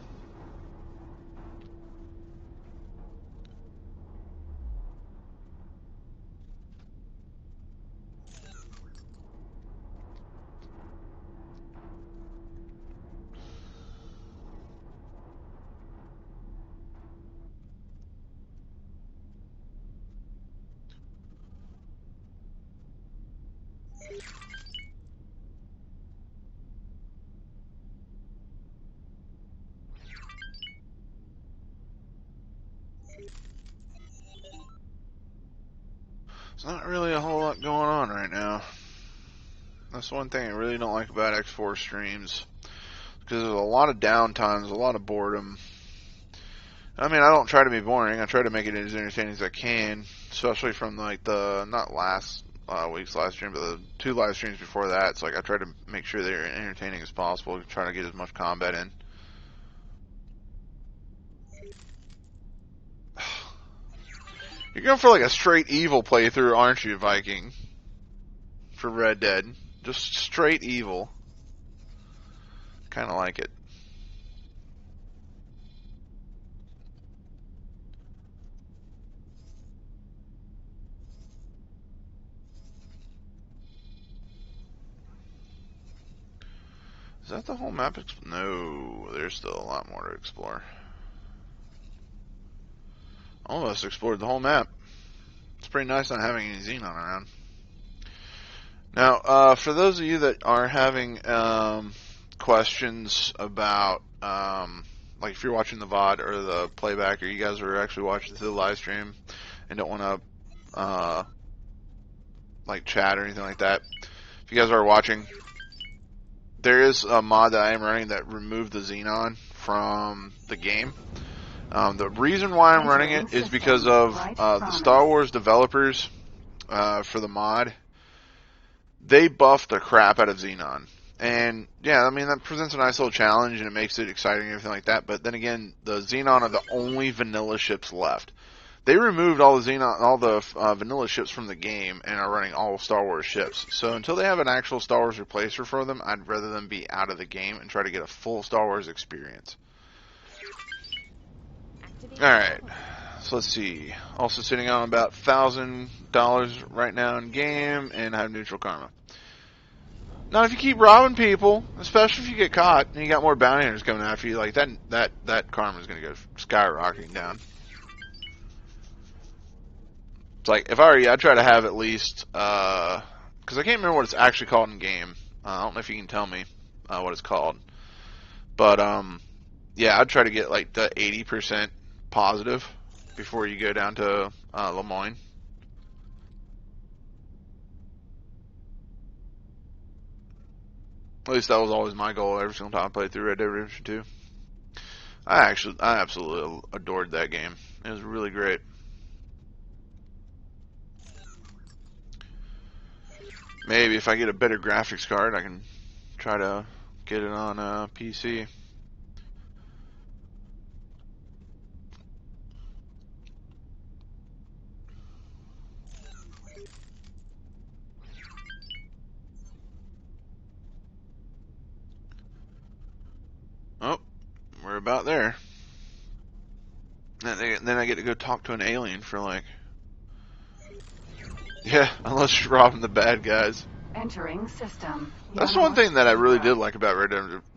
There's not really a whole lot going on right now. That's one thing I really don't like about X4 streams. Because there's a lot of downtime, there's a lot of boredom. I mean, I don't try to be boring. I try to make it as entertaining as I can. Especially from like the, not last week's live stream, but the 2 live streams before that. It's like I try to make sure they're entertaining as possible. Try to get as much combat in. You're going for like a straight evil playthrough, aren't you, Viking? For Red Dead. Just straight evil. Kind of like it. Is that the whole map? No, there's still a lot more to explore. Almost explored the whole map. It's pretty nice not having any Xenon around. Now, for those of you that are having questions about, like if you're watching the VOD or the playback, or you guys are actually watching through the live stream and don't want to like chat or anything like that, if you guys are watching, there is a mod that I am running that removed the Xenon from the game. The reason why I'm running it is because of the Star Wars developers for the mod. They buffed the crap out of Xenon. And, yeah, I mean, that presents a nice little challenge, and it makes it exciting and everything like that. But then again, the Xenon are the only vanilla ships left. They removed all the Xenon, all the vanilla ships from the game, and are running all Star Wars ships. So until they have an actual Star Wars replacer for them, I'd rather them be out of the game and try to get a full Star Wars experience. Alright, so let's see. Also sitting on about $1,000 right now in game, and I have neutral karma. Now, if you keep robbing people, especially if you get caught, and you got more bounty hunters coming after you, like that karma is going to go skyrocketing down. It's like, if I were you, I'd try to have at least, because I can't remember what it's actually called in game. I don't know if you can tell me what it's called. But, yeah, I'd try to get like the 80% positive before you go down to Lemoyne. At least that was always my goal every single time I played through Red Dead Redemption 2. I absolutely adored that game. It was really great. Maybe if I get a better graphics card, I can try to get it on PC. Oh, we're about there. And then I get to go talk to an alien for like... Yeah, unless you're robbing the bad guys. Entering system. That's one thing that I really did like about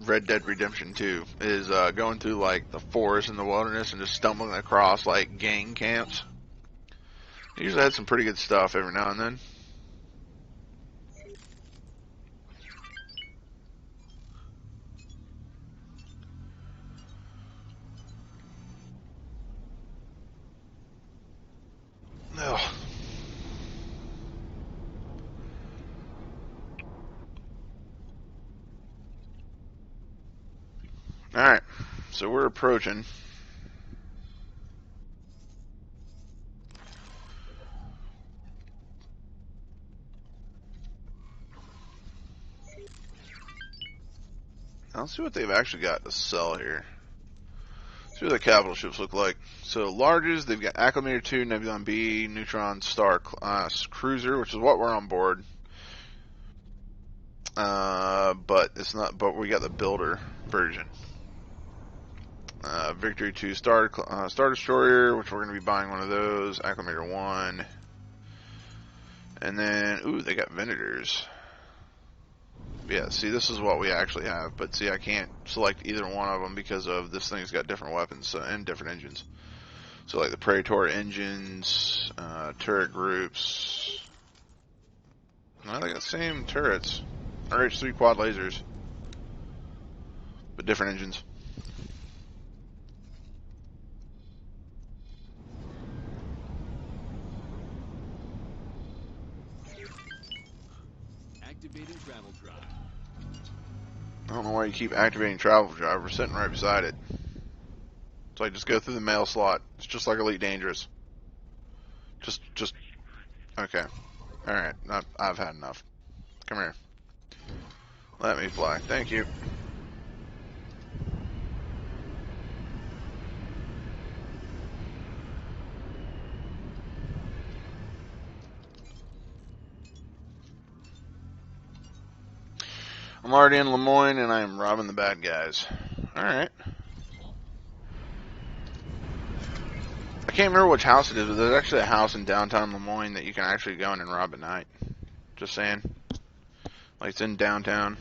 Red Dead Redemption 2 is going through like the forest and the wilderness and just stumbling across like gang camps. It usually had some pretty good stuff every now and then. Ugh. Alright, so we're approaching. Let's see what they've actually got to sell here. See what the capital ships look like. So larges, they've got Acclimator 2, Nebulon-B, Neutron Star Cruiser, which is what we're on board. But it's not. But we got the builder version. Victory 2 Star Destroyer, which we're going to be buying one of those. Acclimator 1. And then, ooh, they got Venators. Yeah, see, this is what we actually have. But see, I can't select either one of them because of this thing's got different weapons and different engines. So, like the Praetor engines, turret groups. No, they got the same turrets. RH3 quad lasers. But different engines. Activating travel drive. I don't know why you keep activating travel drive. We're sitting right beside it. It's like, just go through the mail slot. It's just like Elite Dangerous. Just, okay. Alright, I've had enough. Come here. Let me fly. Thank you. I'm already in Lemoyne, and I am robbing the bad guys. Alright. I can't remember which house it is, but there's actually a house in downtown Lemoyne that you can actually go in and rob at night. Just saying. Like, it's in downtown.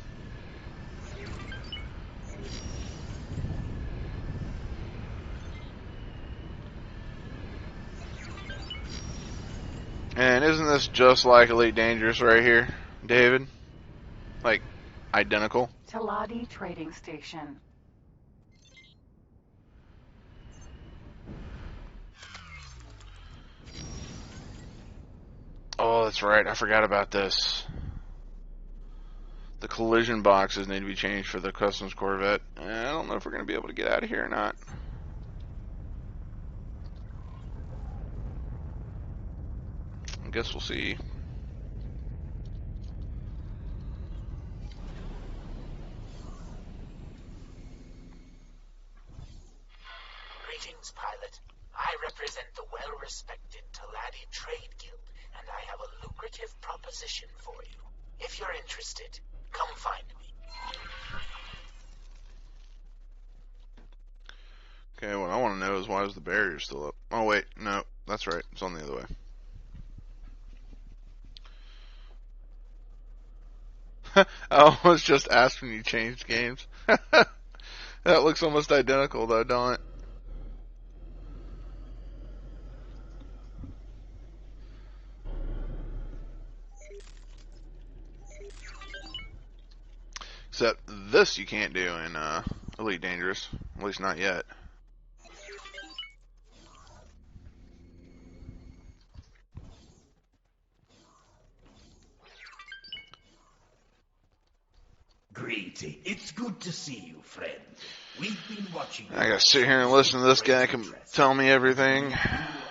And isn't this just like Elite Dangerous right here, David? Like, identical? Taladi Trading Station. Oh, that's right. I forgot about this. The collision boxes need to be changed for the Customs Corvette. I don't know if we're going to be able to get out of here or not. I guess we'll see. Greetings, pilot. I represent the well-respected Taladi Trade Guild, and I have a lucrative proposition for you. If you're interested, come find me. Okay, what I want to know is why is the barrier still up? Oh, wait. No, that's right. It's on the other way. I almost just asked when you changed games. That looks almost identical, though, don't it? Except this you can't do in Elite Dangerous. At least not yet. Greeting. It's good to see you, friend. We've been watching. I gotta sit here and listen to this guy tell me everything. You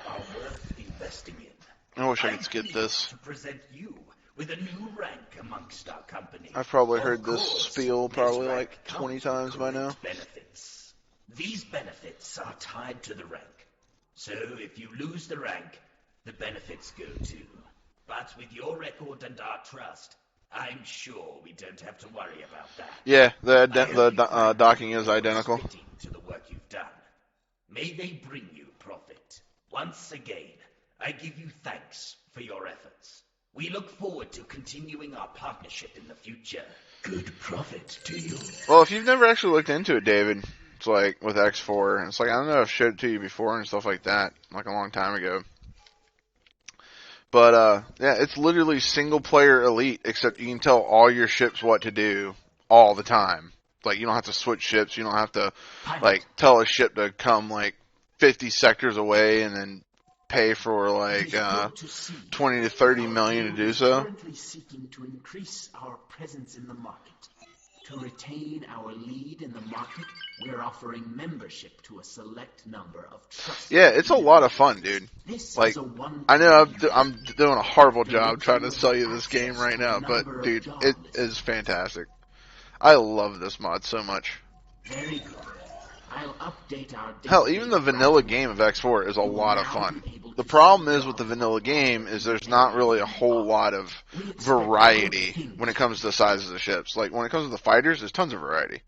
are worth investing in. I wish I could skip this. To present you with a new rank amongst our company. I've probably Of heard this course, spiel this probably rank like 20 comes times with by great now. Benefits. These benefits are tied to the rank. So if you lose the rank, the benefits go too. But with your record and our trust, I'm sure we don't have to worry about that. Yeah, the docking is identical. Fitting to the work you've done. May they bring you profit. Once again, I give you thanks for your efforts. We look forward to continuing our partnership in the future. Good profit to you. Well, if you've never actually looked into it, David, it's like with X4, and it's like, I don't know if I've showed it to you before and stuff like that, like a long time ago. But, yeah, it's literally single-player Elite, except you can tell all your ships what to do all the time. Like, you don't have to switch ships. You don't have to, like, tell a ship to come, like, 50 sectors away and then pay for, like, 20 to 30 million to do so. Currently seeking to increase our presence in the market. To retain our lead in the market, we're offering membership to a select number of trusted. Yeah, it's a lot of fun, dude. This Like, is a one I know I'm doing a horrible job trying to sell you this game right now, but, dude, it is fantastic. I love this mod so much. Very good. I'll update our Hell, even the vanilla game of X4 is a lot of fun. The problem is with the vanilla game is there's not really a whole lot of variety when it comes to the sizes of ships. Like, when it comes to the fighters, there's tons of variety.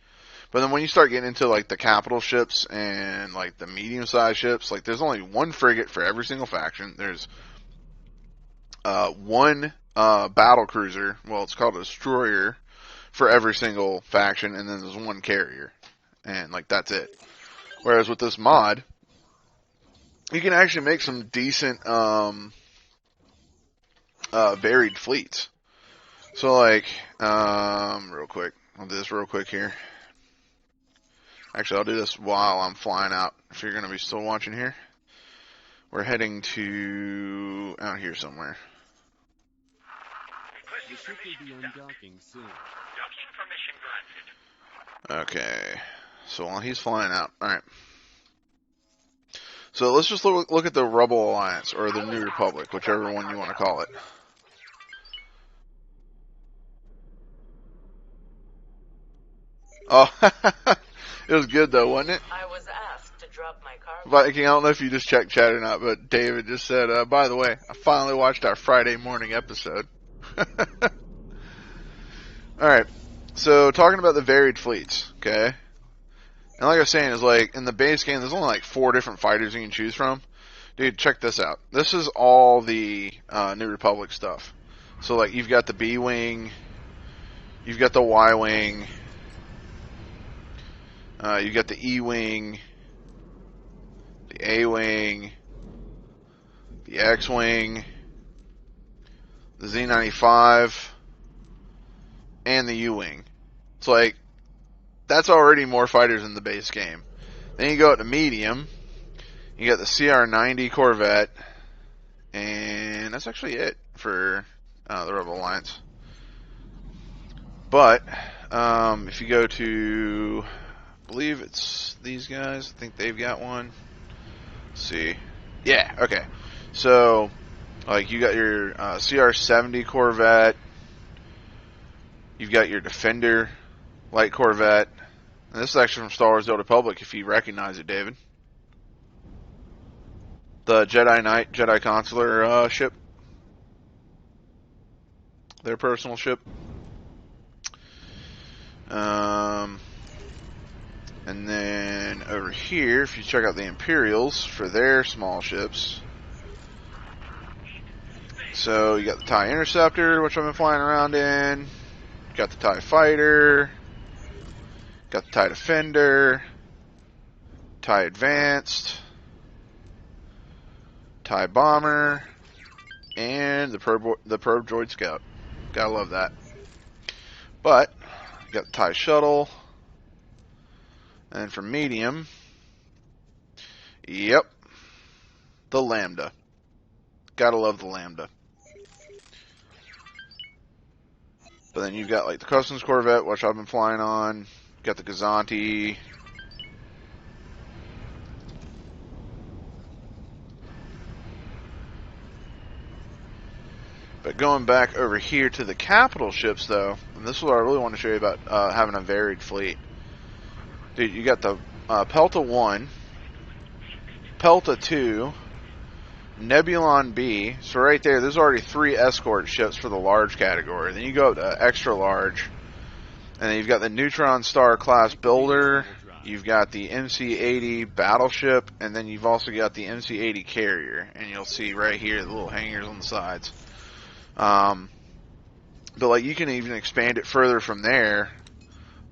But then when you start getting into, like, the capital ships and, like, the medium-sized ships, like, there's only one frigate for every single faction. There's one battle cruiser, well, it's called a destroyer, for every single faction, and then there's one carrier. And, like, that's it. Whereas with this mod, you can actually make some decent, varied fleets. So, like, real quick. I'll do this real quick here. Actually, I'll do this while I'm flying out, if you're going to be still watching here. We're heading to out here somewhere. The ship will be undocking soon. Docking permission granted. Okay. So while he's flying out, alright. So let's just look at the Rebel Alliance, or the New Republic, whichever one you want to call it. Oh, it was good though, wasn't it? I was asked to drop my cargo. Viking, I don't know if you just checked chat or not, but David just said, by the way, I finally watched our Friday morning episode. Alright, So, talking about the varied fleets, okay? And like I was saying, is like, in the base game, there's only like 4 different fighters you can choose from. Dude, check this out. This is all the New Republic stuff. So, like, you've got the B-Wing, you've got the Y-Wing, you've got the E-Wing, the A-Wing, the X-Wing, the Z-95, and the U-Wing. It's like, that's already more fighters in the base game. Then you go up to medium, you got the CR-90 Corvette, and that's actually it for the Rebel Alliance. But, if you go to, I believe it's these guys, I think they've got one. Let's see. Yeah, okay. So, like, you got your CR-70 Corvette, you've got your Defender Light Corvette, and this is actually from Star Wars: The Old Republic, if you recognize it, David. The Jedi Knight, Jedi Consular ship. Their personal ship. And then over here, if you check out the Imperials for their small ships. So you got the TIE Interceptor, which I've been flying around in. Got the TIE Fighter. Got the TIE Defender. TIE Advanced. TIE Bomber. And the Probe Droid Scout. Gotta love that. But, you got the TIE Shuttle. And for medium, yep, the Lambda. Gotta love the Lambda. But then you've got like the Customs Corvette, which I've been flying on. Got the Gazanti. But going back over here to the capital ships, though, and this is what I really want to show you about having a varied fleet. Dude, you got the Pelta 1, Pelta 2, Nebulon-B. So right there, there's already 3 escort ships for the large category. Then you go up to extra large, and then you've got the Neutron Star class builder. You've got the MC-80 battleship, and then you've also got the MC-80 carrier. And you'll see right here the little hangars on the sides. But like you can even expand it further from there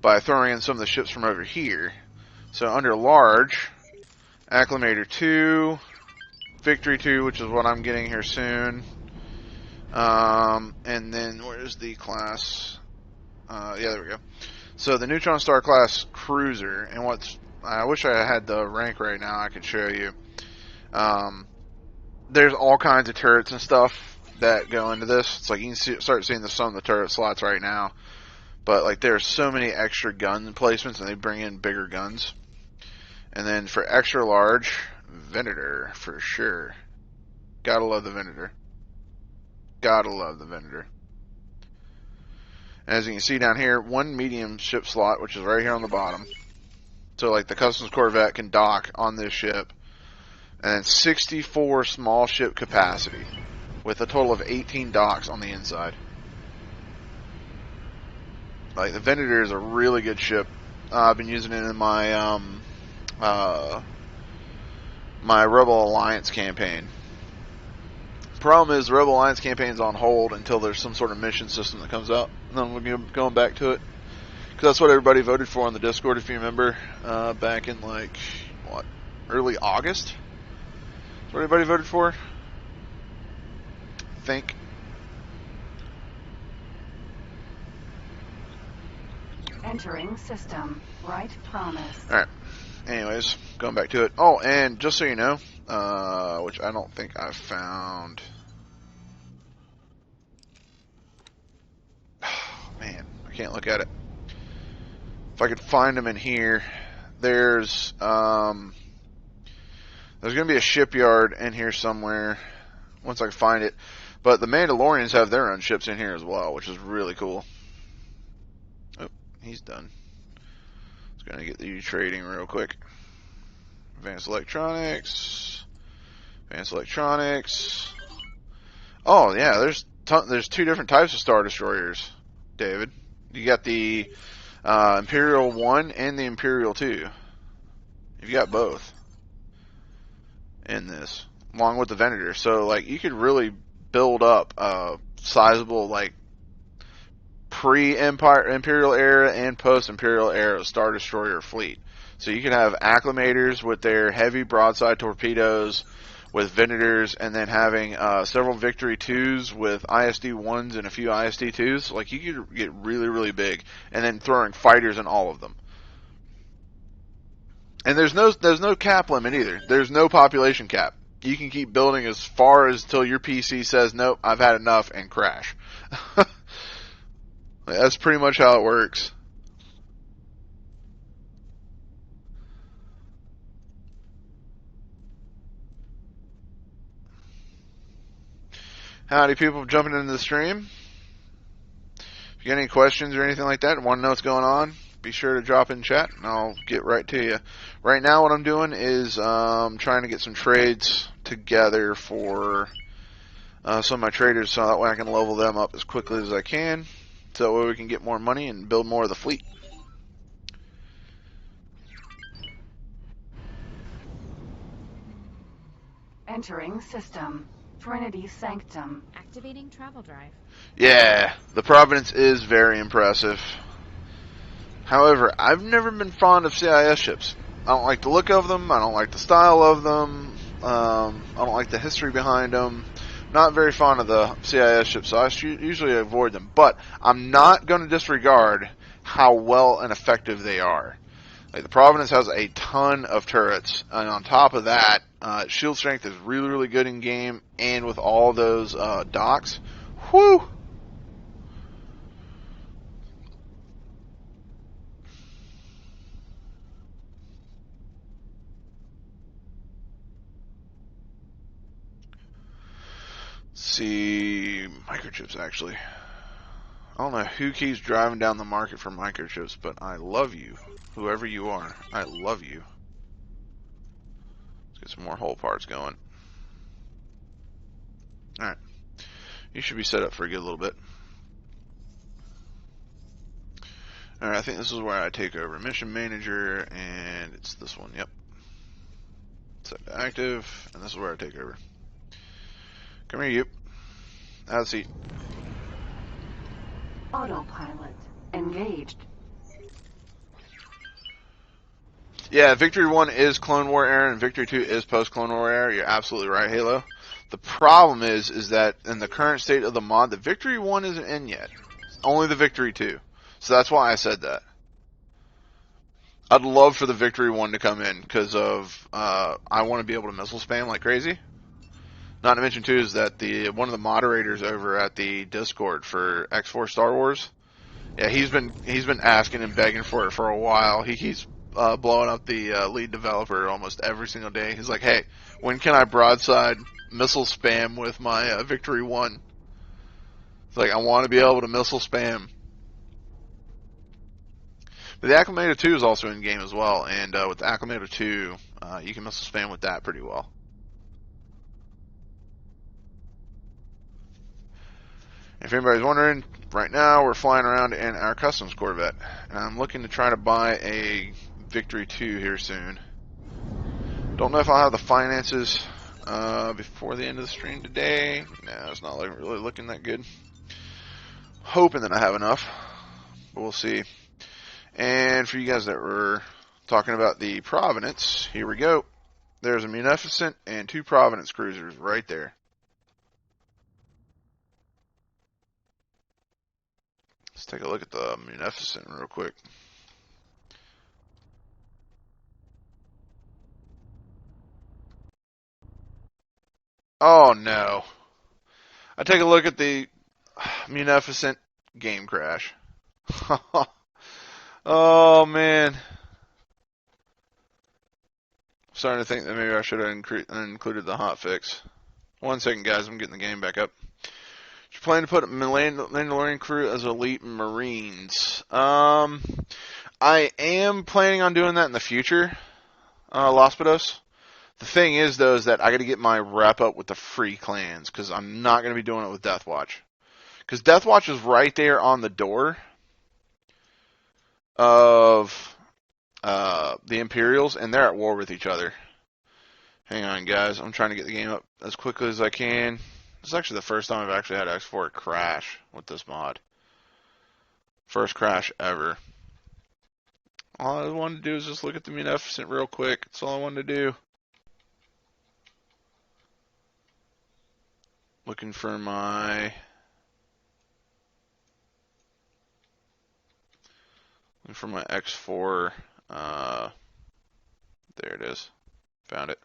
by throwing in some of the ships from over here. So under large, Acclimator 2, Victory 2, which is what I'm getting here soon. And then where's the class? Yeah, there we go. So the Neutron Star class cruiser, and I wish I had the rank right now, I could show you. There's all kinds of turrets and stuff that go into this. It's like you can start seeing some of the turret slots right now. But like there's so many extra gun placements, and they bring in bigger guns. And then for extra large, Venator for sure. Gotta love the Venator. Gotta love the Venator. And as you can see down here, 1 medium ship slot, which is right here on the bottom. So like the Customs Corvette can dock on this ship. And then 64 small ship capacity, with a total of 18 docks on the inside. Like the Venator is a really good ship. I've been using it in my my Rebel Alliance campaign. Problem is, the Rebel Alliance campaign is on hold until there's some sort of mission system that comes out, and then we'll be going back to it. Because that's what everybody voted for on the Discord, if you remember, back in like what, early August. That's what everybody voted for. I think. Entering system. Right promise. Alright. Anyways, going back to it. Oh, and just so you know, which I don't think I found. Oh, man, I can't look at it. If I could find them in here, there's going to be a shipyard in here somewhere once I can find it. But the Mandalorians have their own ships in here as well, which is really cool. Oh, he's done. Just going to get the trading real quick. Advanced Electronics. Advanced Electronics. Oh, yeah, there's 2 different types of Star Destroyers, David. You got the Imperial 1 and the Imperial 2. You've got both in this, along with the Venator. So, like, you could really build up a sizable, like, pre-Imperial era and post-Imperial era Star Destroyer fleet. So you could have acclimators with their heavy broadside torpedoes, with Venators, and then having several Victory 2s with ISD 1s and a few ISD 2s. Like, you could get really, really big, and then throwing fighters in all of them. And there's no cap limit either. There's no population cap. You can keep building as far as till your PC says, nope, I've had enough, and crash. That's pretty much how it works. Howdy, people jumping into the stream. If you got any questions or anything like that and want to know what's going on, be sure to drop in chat and I'll get right to you. Right now what I'm doing is trying to get some trades together for some of my traders so that way I can level them up as quickly as I can so that way we can get more money and build more of the fleet. Entering system. Trinity Sanctum. Activating travel drive. Yeah, the Providence is very impressive. However, I've never been fond of CIS ships. I don't like the look of them. I don't like the style of them. I don't like the history behind them. Not very fond of the CIS ships, so I usually avoid them. But I'm not going to disregard how well and effective they are. Like, the Providence has a ton of turrets, and on top of that, shield strength is really, really good in game, and with all those docks, whew! See, microchips actually. I don't know who keeps driving down the market for microchips, but I love you. Whoever you are, I love you. Let's get some more hull parts going. Alright. You should be set up for a good little bit. Alright, I think this is where I take over Mission Manager, and it's this one, yep. Set to active, and this is where I take over. Come here, you. Have a seat. Autopilot. Engaged. Yeah, Victory 1 is Clone War era, and Victory 2 is post-Clone War era. You're absolutely right, Halo. The problem is that in the current state of the mod, the Victory 1 isn't in yet. Only the Victory 2. So that's why I said that. I'd love for the Victory 1 to come in, because of, I want to be able to missile spam like crazy. Not to mention, too, is that one of the moderators over at the Discord for X4 Star Wars, yeah, he's been asking and begging for it for a while. He's blowing up the lead developer almost every single day. He's like, hey, when can I broadside missile spam with my Victory 1? It's like, I want to be able to missile spam. But the Acclimator 2 is also in game as well, and with the Acclimator 2, you can missile spam with that pretty well. If anybody's wondering, right now we're flying around in our Customs Corvette, and I'm looking to try to buy a Victory 2 here soon. Don't know if I'll have the finances before the end of the stream today. No, it's not really looking that good. Hoping that I have enough, but we'll see. And for you guys that were talking about the Providence, here we go. There's a Munificent and 2 Providence cruisers right there. Let's take a look at the Munificent real quick. Oh no. I take a look at the Munificent game crash. Oh man. I'm starting to think that maybe I should have included the hotfix. 1 second, guys. I'm getting the game back up. You plan to put Mandalorian crew as elite Marines? I am planning on doing that in the future, Lospidus. The thing is, though, is that I got to get my rep up with the free clans, because I'm not going to be doing it with Deathwatch. Because Deathwatch is right there on the door, of the Imperials, and they're at war with each other. Hang on, guys. I'm trying to get the game up as quickly as I can. This is actually the first time I've actually had X4 crash with this mod. First crash ever. All I wanted to do is just look at the Munificent real quick. That's all I wanted to do. Looking for my... X4. There it is. Found it.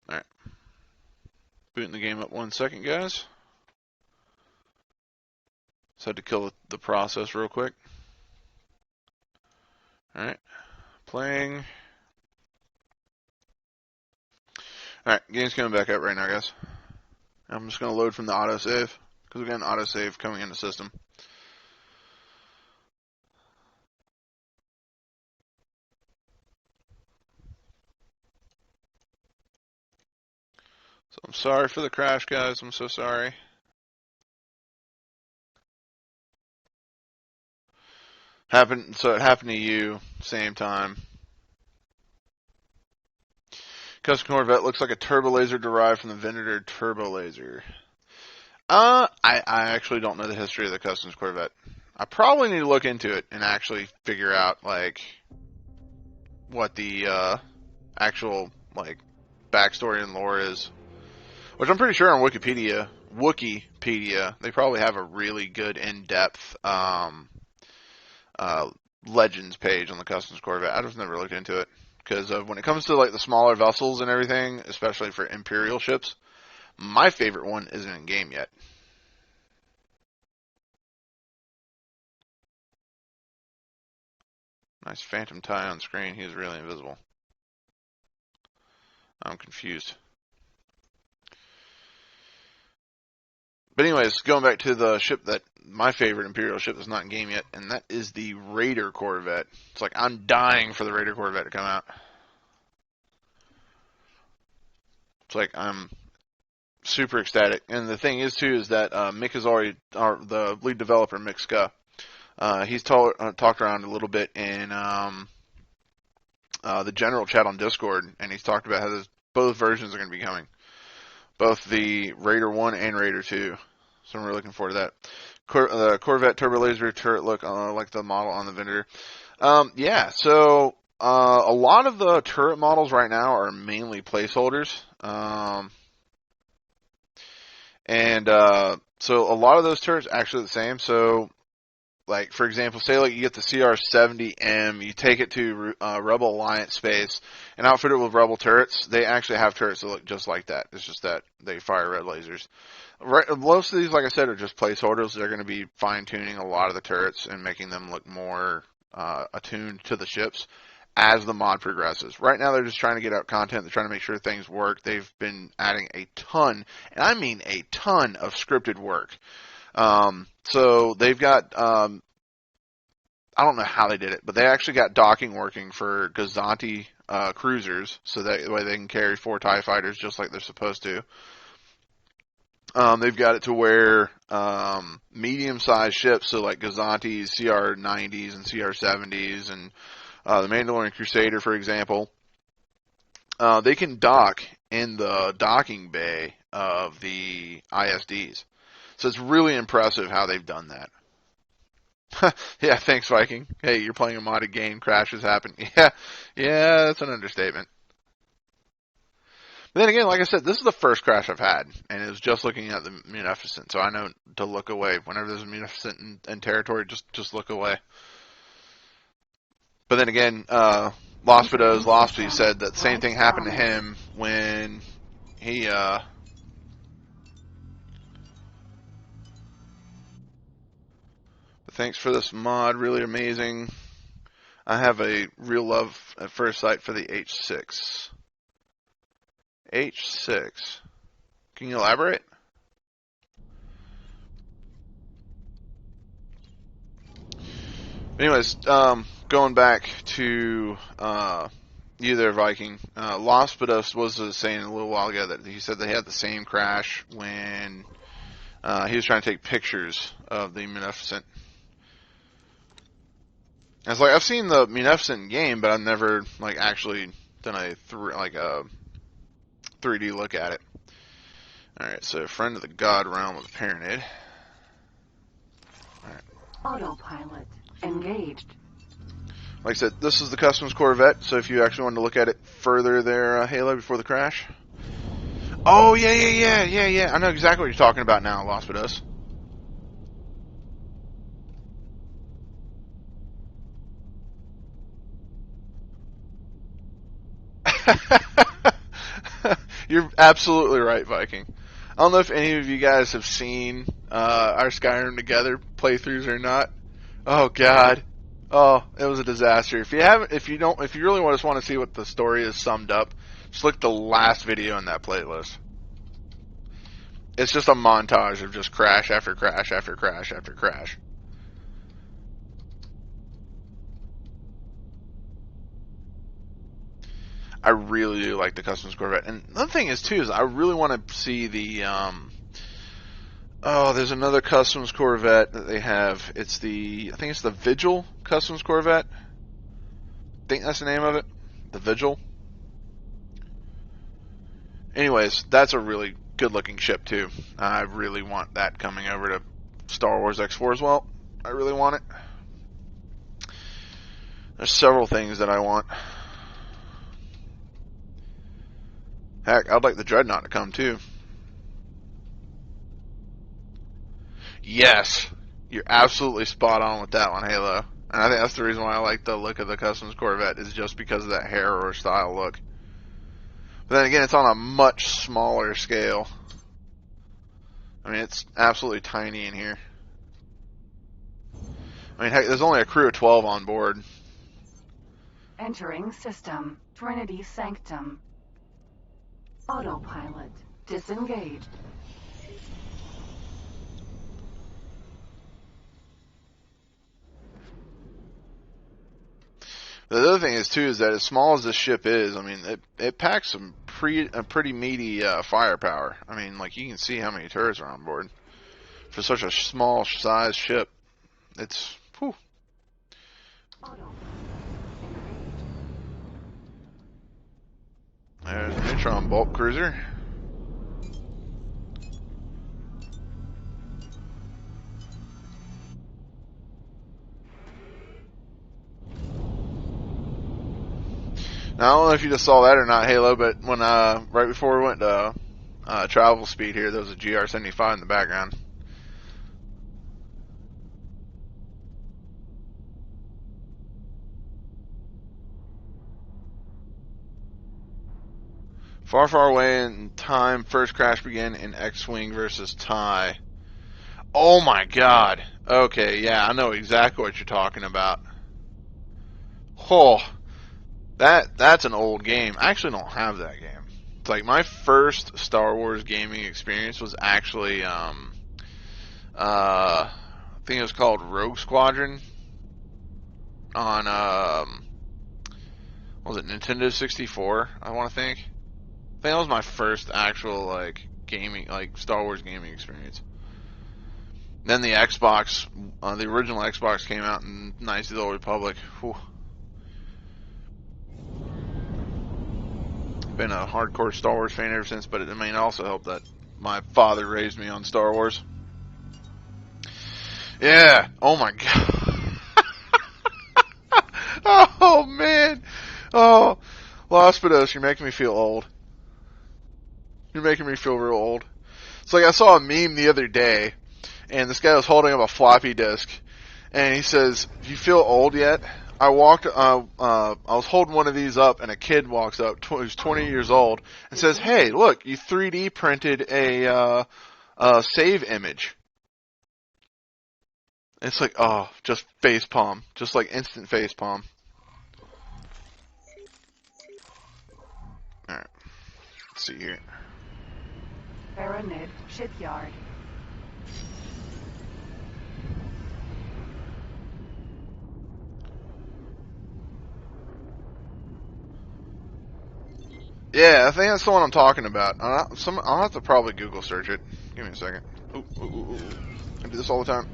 Alright. Booting the game up 1 second, guys. Just had to kill the process real quick. Alright. Playing. Alright, game's coming back up right now, guys. I'm just going to load from the autosave, because we got an autosave coming in the system. So I'm sorry for the crash, guys. I'm so sorry. So it happened to you, same time. Custom Corvette looks like a turbo laser derived from the Venator turbo laser. I actually don't know the history of the Customs Corvette. I probably need to look into it and actually figure out, like, what the actual, like, backstory and lore is. Which I'm pretty sure on Wikipedia, they probably have a really good in-depth legends page on the Customs Corvette. I just never looked into it. Because when it comes to, like, the smaller vessels and everything, especially for Imperial ships, my favorite one isn't in game yet. Nice phantom tie on screen. He is really invisible. I'm confused. But anyways, going back to the ship that my favorite Imperial ship is not in game yet, and that is the Raider Corvette. It's like I'm dying for the Raider Corvette to come out. It's like I'm super ecstatic. And the thing is too is that Mick is already the lead developer, Mick Ska. He's talked around a little bit in the general chat on Discord, and he's talked about how both versions are going to be coming. Both the Raider 1 and Raider 2. So I'm really looking forward to that. The Corvette turbo laser turret look like the model on the Venator. Yeah, so a lot of the turret models right now are mainly placeholders. So a lot of those turrets are actually the same. So, like, for example, say like you get the CR-70M, you take it to Rebel Alliance space and outfit it with Rebel turrets. They actually have turrets that look just like that. It's just that they fire red lasers. Right, most of these, like I said, are just placeholders. They're going to be fine-tuning a lot of the turrets and making them look more attuned to the ships as the mod progresses. Right now, they're just trying to get out content. They're trying to make sure things work. They've been adding a ton, and I mean a ton of scripted work. So they've got, I don't know how they did it, but they actually got docking working for Gazanti cruisers, so that way they can carry 4 TIE fighters just like they're supposed to. They've got it to where medium-sized ships, so like Gazanti's, CR-90s and CR-70s, and the Mandalorian Crusader, for example, they can dock in the docking bay of the ISDs. So it's really impressive how they've done that. Yeah, thanks, Viking. Hey, you're playing a modded game, crashes happen. Yeah, that's an understatement. But then again, like I said, this is the first crash I've had, and it was just looking at the Munificent, so I know to look away. Whenever there's a Munificent in territory, just look away. But then again, Lospy said that the same thing happened to him when he, But thanks for this mod, really amazing. I have a real love at first sight for the H6. H6. Can you elaborate? Anyways, going back to you there, Viking. Lospidos was saying a little while ago that he said they had the same crash when he was trying to take pictures of the Munificent. It's like I've seen the Munificent game, but I've never like actually done a 3D look at it. All right, so friend of the God realm of the Pyramid. All right. Autopilot engaged. Like I said, this is the Customs Corvette. So if you actually wanted to look at it further there, Halo, before the crash. Oh yeah. I know exactly what you're talking about now, Lospidos. You're absolutely right, Viking. I don't know if any of you guys have seen our Skyrim Together playthroughs or not. Oh God, oh, it was a disaster. If you haven't, if you really just want to see what the story is summed up, just look at the last video in that playlist. It's just a montage of just crash after crash after crash after crash. I really do like the Customs Corvette. And the other thing is, too, is I really want to see the, oh, there's another Customs Corvette that they have. I think it's the Vigil Customs Corvette. I think that's the name of it. The Vigil. Anyways, that's a really good looking ship, too. I really want that coming over to Star Wars X4 as well. I really want it. There's several things that I want. Heck, I'd like the Dreadnought to come too. Yes, you're absolutely spot on with that one, Halo. And I think that's the reason why I like the look of the Customs Corvette, is just because of that Harrower style look. But then again, it's on a much smaller scale. I mean, it's absolutely tiny in here. I mean, heck, there's only a crew of 12 on board. Entering system. Trinity Sanctum. Autopilot disengaged. The other thing is, too, is that as small as this ship is, I mean, it packs some pretty meaty firepower. I mean, like, you can see how many turrets are on board. For such a small size ship, it's, whew. There's a Neutron bulk cruiser. Now, I don't know if you just saw that or not, Halo, but when right before we went to travel speed here, there was a GR-75 in the background. Far, far away in time, first crash began in X-Wing versus TIE. Oh my God. Okay, yeah, I know exactly what you're talking about. Oh, that's an old game. I actually don't have that game. It's like my first Star Wars gaming experience was actually, I think it was called Rogue Squadron on, what was it, Nintendo 64, I want to think. I think that was my first actual, like, gaming, like, Star Wars gaming experience. Then the Xbox, the original Xbox came out in Knights of the Old Republic. Whew. Been a hardcore Star Wars fan ever since, but it also helped that my father raised me on Star Wars. Yeah. Oh my God. Oh man. Oh, Lospidos, you're making me feel old. You're making me feel real old. It's like I saw a meme the other day, and this guy was holding up a floppy disk, and he says, "Do you feel old yet?" I was holding one of these up, and a kid walks up, who's 20 years old, and says, "Hey, look, you 3D printed a save image." It's like, oh, just facepalm, just like instant facepalm. All right, let's see here. Baronid Shipyard. Yeah, I think that's the one I'm talking about. I'll have to probably Google search it. Give me a second. Ooh. I do this all the time.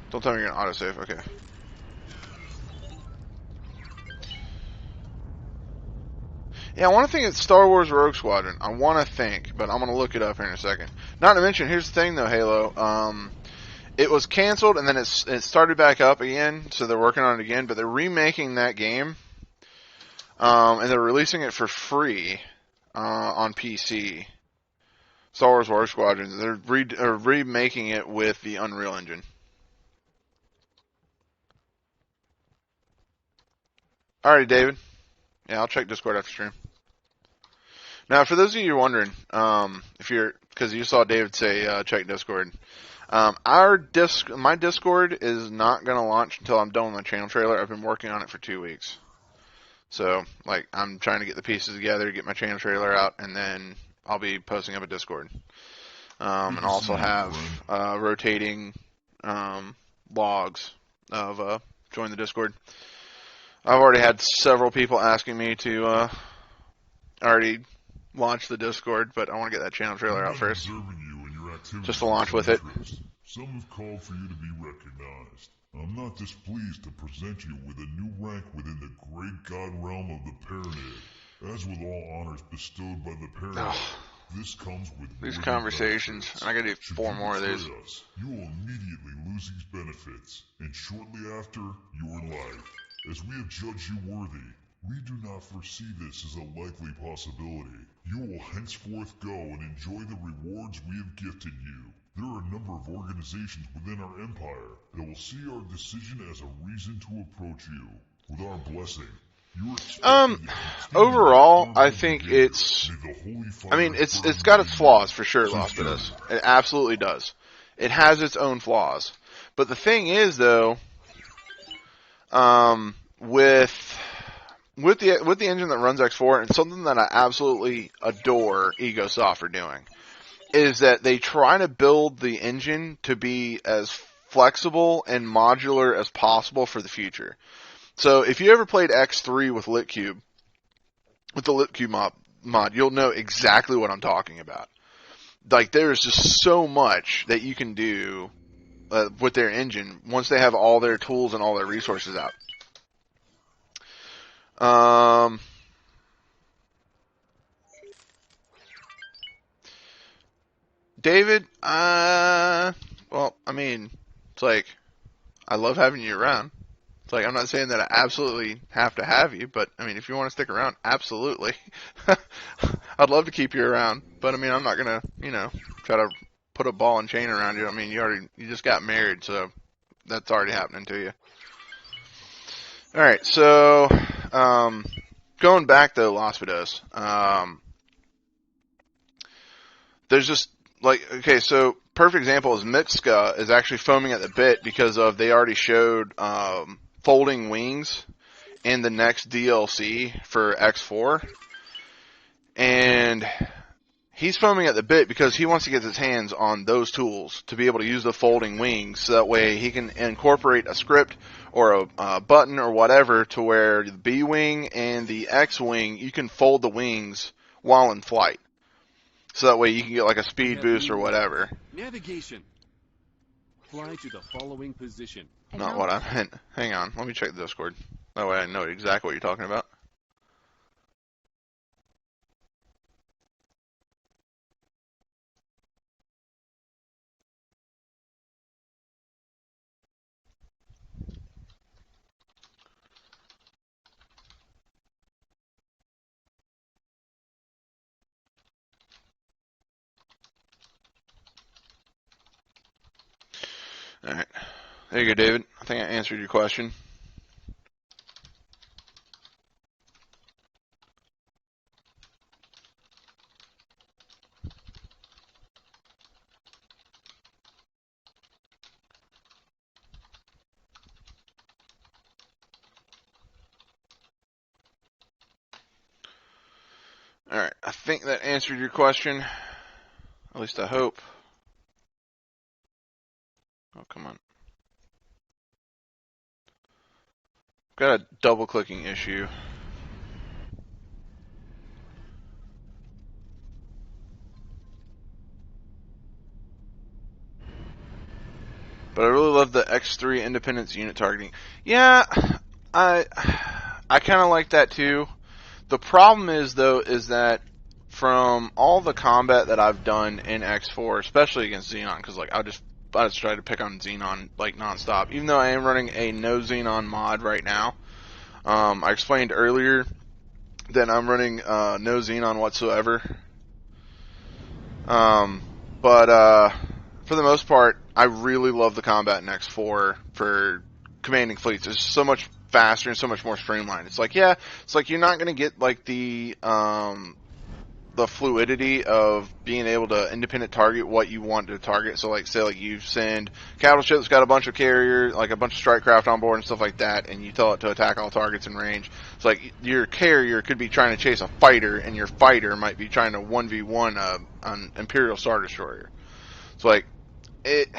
Don't tell me you're gonna autosave. Okay. Yeah, I want to think it's Star Wars Rogue Squadron. I want to think, but I'm gonna look it up here in a second. Not to mention, here's the thing though, Halo. It was canceled and then it started back up again, so they're working on it again. But they're remaking that game, and they're releasing it for free on PC. Star Wars Rogue Squadron. They're remaking it with the Unreal Engine. Alrighty, David. Yeah, I'll check Discord after stream. Now, for those of you wondering, because you saw David say check Discord, my Discord is not gonna launch until I'm done with my channel trailer. I've been working on it for 2 weeks, so like I'm trying to get the pieces together, get my channel trailer out, and then I'll be posting up a Discord, and also have rotating logs of join the Discord. I've already had several people asking me to already launch the Discord, but I want to get that channel trailer out first. Just to launch with it. Some have called for you to be recognized. I'm not displeased to present you with a new rank within the great god realm of the Paranid. As with all honors bestowed by the Paranid, this comes with these conversations. I gotta do 4 more of these. You will immediately lose these benefits, and shortly after, your life. As we have judged you worthy, we do not foresee this as a likely possibility. You will henceforth go and enjoy the rewards we have gifted you. There are a number of organizations within our empire that will see our decision as a reason to approach you. With our blessing, you are overall, I think it's got its flaws for sure, Lospidus. It absolutely does. It has its own flaws. But the thing is, though, with the engine that runs X4, and something that I absolutely adore EgoSoft for doing, is that they try to build the engine to be as flexible and modular as possible for the future. So if you ever played X3 with LitCube, with the LitCube mod, you'll know exactly what I'm talking about. Like, there's just so much that you can do with their engine once they have all their tools and all their resources out. David, well, I mean, it's like, I love having you around. It's like, I'm not saying that I absolutely have to have you, but, I mean, if you want to stick around, absolutely. I'd love to keep you around, but, I mean, I'm not gonna, try to put a ball and chain around you. I mean, you just got married, so that's already happening to you. Alright, so, going back though, Lospidos, there's just, okay, so perfect example is Mitska is actually foaming at the bit because they already showed folding wings in the next DLC for X4, and he's foaming at the bit because he wants to get his hands on those tools to be able to use the folding wings, so that way he can incorporate a script or a button or whatever to where the B wing and the X wing, you can fold the wings while in flight. So that way you can get like a speed boost or whatever. Navigation. Fly to the following position. Not what I meant. Hang on, let me check the Discord. That way I know exactly what you're talking about. Alright. There you go, David. I think I answered your question. Alright, I think that answered your question. At least I hope. Oh, come on. Got a double-clicking issue. But I really love the X3 Independence unit targeting. Yeah, I kind of like that too. The problem is, though, is that from all the combat that I've done in X4, especially against Xenon, because like I just try to pick on Xenon like nonstop, even though I am running a no Xenon mod right now. I explained earlier that I'm running no Xenon whatsoever. But for the most part, I really love the combat in X4 for commanding fleets. It's so much faster and so much more streamlined. It's like, yeah, it's like you're not going to get like the fluidity of being able to independent target what you want to target. So like, say like you send capital ship that's got a bunch of carrier, like a bunch of strike craft on board and stuff like that, and you tell it to attack all targets in range. It's like your carrier could be trying to chase a fighter, and your fighter might be trying to 1v1 an Imperial Star Destroyer. It's like, it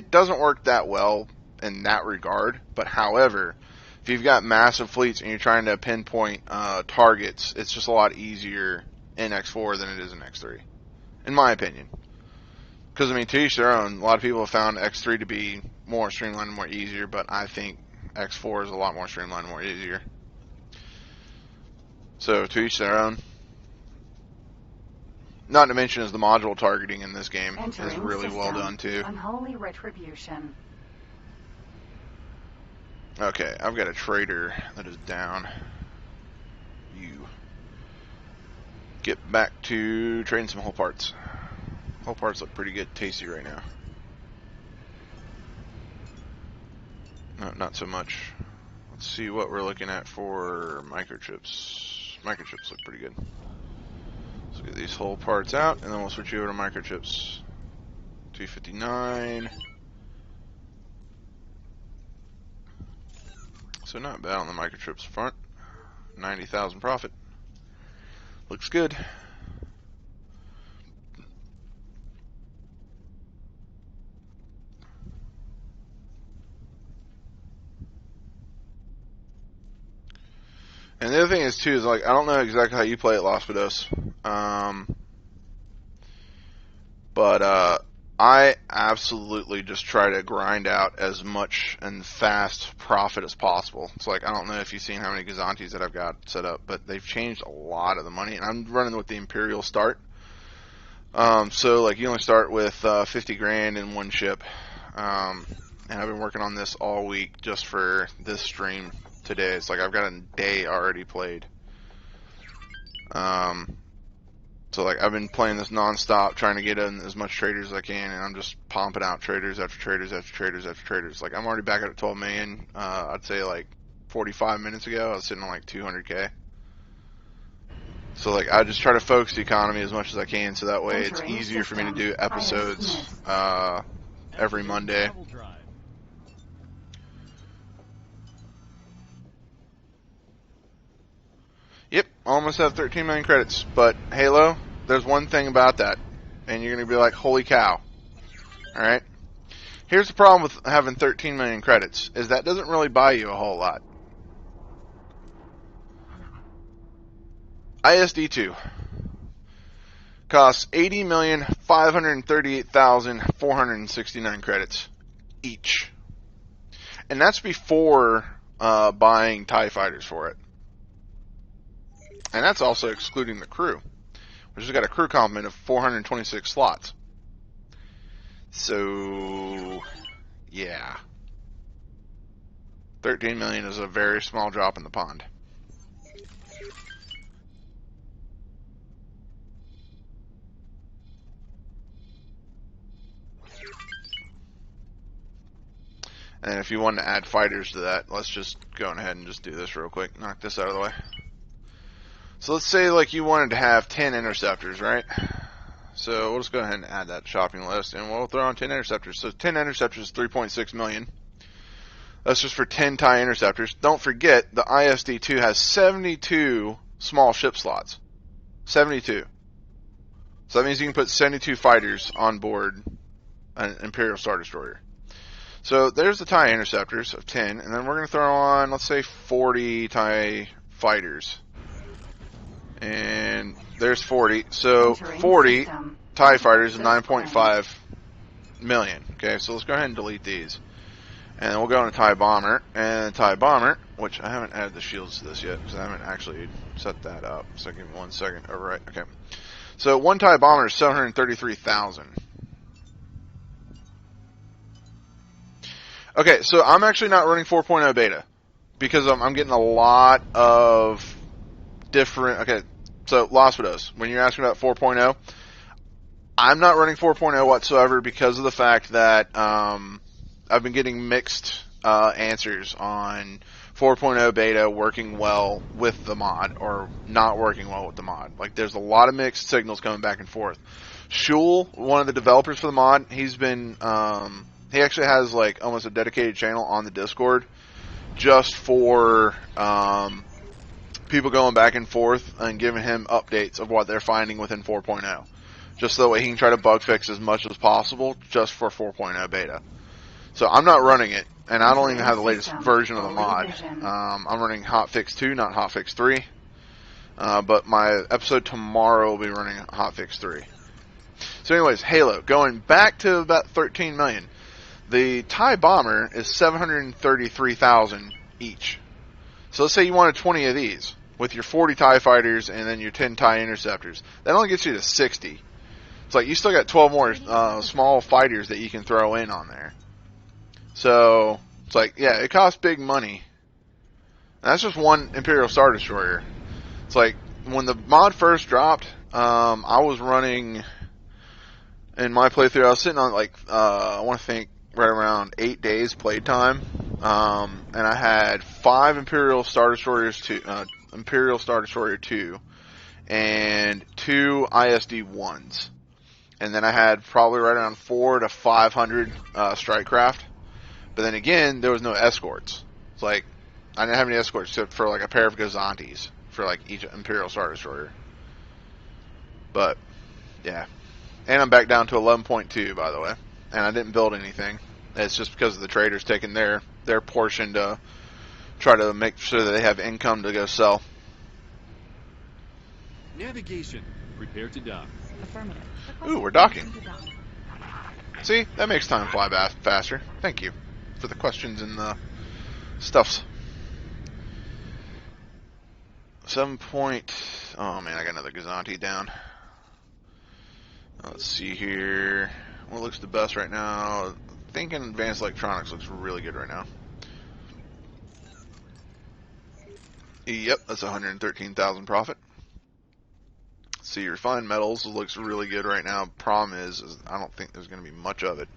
doesn't work that well in that regard, but however, if you've got massive fleets and you're trying to pinpoint targets, it's just a lot easier in X4 than it is in X3, in my opinion. Because, I mean, to each their own. A lot of people have found X3 to be more streamlined and more easier, but I think X4 is a lot more streamlined and more easier. So, to each their own. Not to mention is the module targeting in this game is really well done, too. Unholy retribution. Okay, I've got a trader that is down. You. Get back to trading some whole parts. Whole parts look pretty good, tasty right now. No, not so much. Let's see what we're looking at for microchips. Microchips look pretty good. Let's get these whole parts out, and then we'll switch you over to microchips. 259. So not bad on the microchips front. 90,000 profit. Looks good. And the other thing is too is like I don't know exactly how you play at Los Pados, but I absolutely just try to grind out as much and fast profit as possible. It's like, I don't know if you've seen how many Gazantes that I've got set up, but they've changed a lot of the money, and I'm running with the Imperial start. So like you only start with 50 grand in one ship, and I've been working on this all week just for this stream today. It's like I've got a day already played. So like I've been playing this non-stop, trying to get in as much traders as I can, and I'm just pumping out traders after traders after traders after traders. Like I'm already back at 12 million. I'd say like 45 minutes ago I was sitting on like 200k. So like I just try to focus the economy as much as I can, so that way it's easier for me to do episodes every Monday. Yep, almost have 13 million credits, but Halo, there's one thing about that, and you're going to be like, holy cow. Alright? Here's the problem with having 13 million credits, is that doesn't really buy you a whole lot. ISD2 costs 80,538,469 credits each. And that's before buying TIE fighters for it. And that's also excluding the crew, which has got a crew complement of 426 slots. So, yeah. 13 million is a very small drop in the pond. And if you want to add fighters to that, let's just go ahead and just do this real quick. Knock this out of the way. So let's say like you wanted to have 10 interceptors, right? So we'll just go ahead and add that shopping list, and we'll throw on 10 interceptors. So 10 interceptors is 3.6 million. That's just for 10 TIE interceptors. Don't forget, the ISD-2 has 72 small ship slots. 72. So that means you can put 72 fighters on board an Imperial Star Destroyer. So there's the TIE interceptors of 10, and then we're going to throw on, let's say, 40 TIE fighters. And there's 40. So 40 TIE fighters is 9.5 million. Okay, so let's go ahead and delete these. And then we'll go into TIE Bomber. And TIE Bomber, which I haven't added the shields to this yet, because I haven't actually set that up. So give me 1 second. Alright, okay. So one TIE Bomber is 733,000. Okay, so I'm actually not running 4.0 beta. Because I'm getting a lot of different... Okay, so Los Widows, when you're asking about 4.0, I'm not running 4.0 whatsoever because of the fact that I've been getting mixed answers on 4.0 beta working well with the mod or not working well with the mod. Like, there's a lot of mixed signals coming back and forth. Shul, one of the developers for the mod, he's been... he actually has like almost a dedicated channel on the Discord just for people going back and forth and giving him updates of what they're finding within 4.0. Just so that way he can try to bug fix as much as possible just for 4.0 beta. So I'm not running it, and I don't even have the latest version of the mod. I'm running hotfix 2, not hotfix 3. But my episode tomorrow will be running hotfix 3. So anyways, Halo. Going back to about 13 million. The TIE Bomber is 733,000 each. So let's say you wanted 20 of these with your 40 TIE Fighters and then your 10 TIE Interceptors. That only gets you to 60. It's like you still got 12 more small fighters that you can throw in on there. So it's like, yeah, it costs big money. And that's just one Imperial Star Destroyer. It's like when the mod first dropped, I was running in my playthrough. I was sitting on like I want to think right around 8 days playtime, and I had 5 Imperial Star Destroyers, Imperial Star Destroyer 2, and 2 ISD 1s. And then I had probably right around 400 to 500 strike craft. But then again, there was no escorts. It's like, I didn't have any escorts except for like a pair of Gazantis for like each Imperial Star Destroyer. But, yeah. And I'm back down to 11.2, by the way. And I didn't build anything. It's just because of the traders taking their portion to try to make sure that they have income to go sell. Navigation. Prepare to dock. Affirmative. Ooh, we're docking. See, that makes time fly faster. Thank you for the questions and the stuffs. 7 point... Oh man, I got another Gazanti down. Let's see here. What looks the best right now? Thinking Advanced Electronics looks really good right now. Yep, that's 113,000 profit. See, refined metals looks really good right now. Problem is I don't think there's going to be much of it.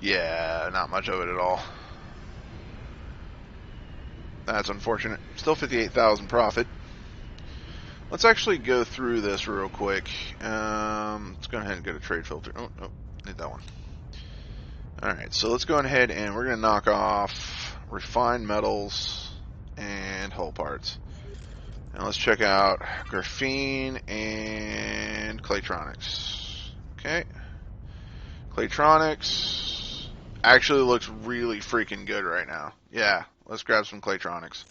Yeah, not much of it at all. That's unfortunate. Still 58,000 profit. Let's actually go through this real quick. Let's go ahead and go to trade filter. Oh, need that one. Alright, so let's go ahead and we're going to knock off refined metals and hull parts. And let's check out graphene and Claytronics. Okay. Claytronics actually looks really freaking good right now. Yeah, let's grab some Claytronics.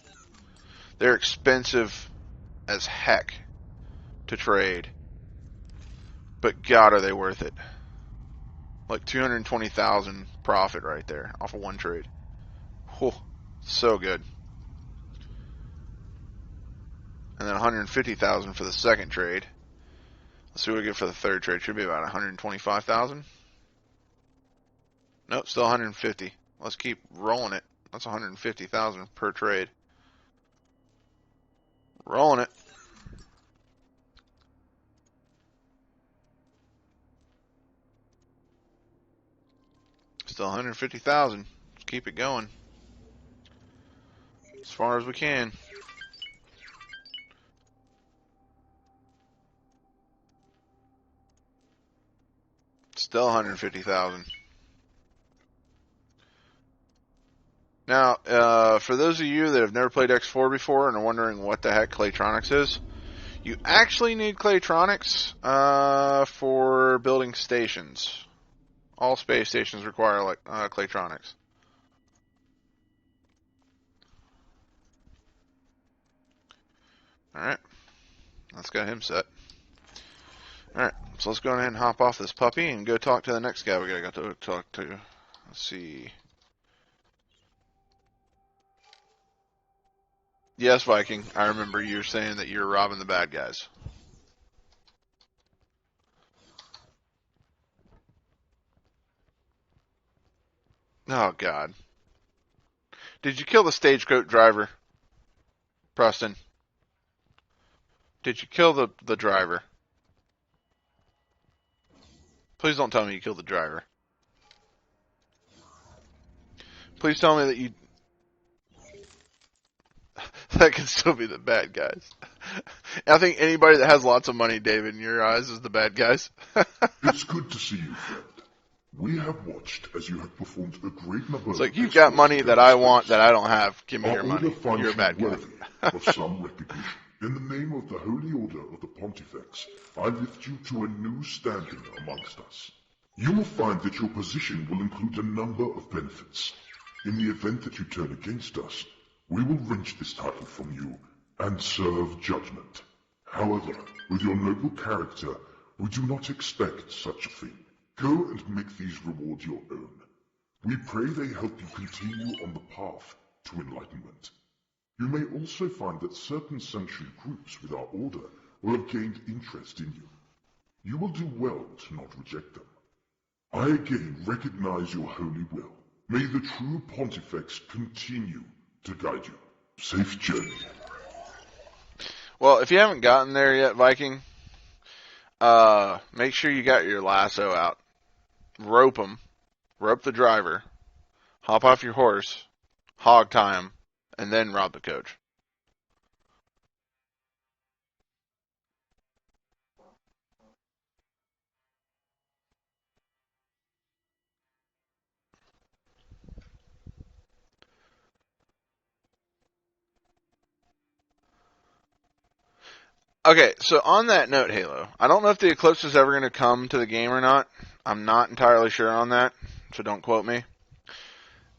They're expensive as heck to trade. But God, are they worth it. Like 220,000 profit right there off of one trade. Whew, so good. And then 150,000 for the second trade. Let's see what we get for the third trade. Should be about 125,000. Nope, still 150. Let's keep rolling it. That's 150,000 per trade. Rolling it. Still 150,000. Let's keep it going. As far as we can. Still 150,000. Now, for those of you that have never played X4 before and are wondering what the heck Claytronics is, you actually need Claytronics for building stations. All space stations require Claytronics. Alright. Let's get him set. Alright. So let's go ahead and hop off this puppy and go talk to the next guy we gotta go talk to. Let's see. Yes, Viking. I remember you saying that you're robbing the bad guys. Oh, God. Did you kill the stagecoach driver, Preston? Did you kill the driver? Please don't tell me you killed the driver. Please tell me that you... That can still be the bad guys. I think anybody that has lots of money, David, in your eyes is the bad guys. It's good to see you, friend. We have watched as you have performed a great number It's like, of you've got money that I want that I don't have. Give me Our your money. order finds You're a bad you guy. worthy of some recognition. In the name of the Holy Order of the Pontifex, I lift you to a new standing amongst us. You will find that your position will include a number of benefits. In the event that you turn against us, we will wrench this title from you and serve judgment. However, with your noble character, we do not expect such a thing. Go and make these rewards your own. We pray they help you continue on the path to enlightenment. You may also find that certain sanctioned groups with our order will have gained interest in you. You will do well to not reject them. I again recognize your holy will. May the true Pontifex continue to guide you. Safe journey. Well, if you haven't gotten there yet, Viking, make sure you got your lasso out. Rope him. Rope the driver. Hop off your horse. Hog tie him. And then rob the coach. Okay, so on that note, Halo, I don't know if the Eclipse is ever going to come to the game or not. I'm not entirely sure on that, so don't quote me.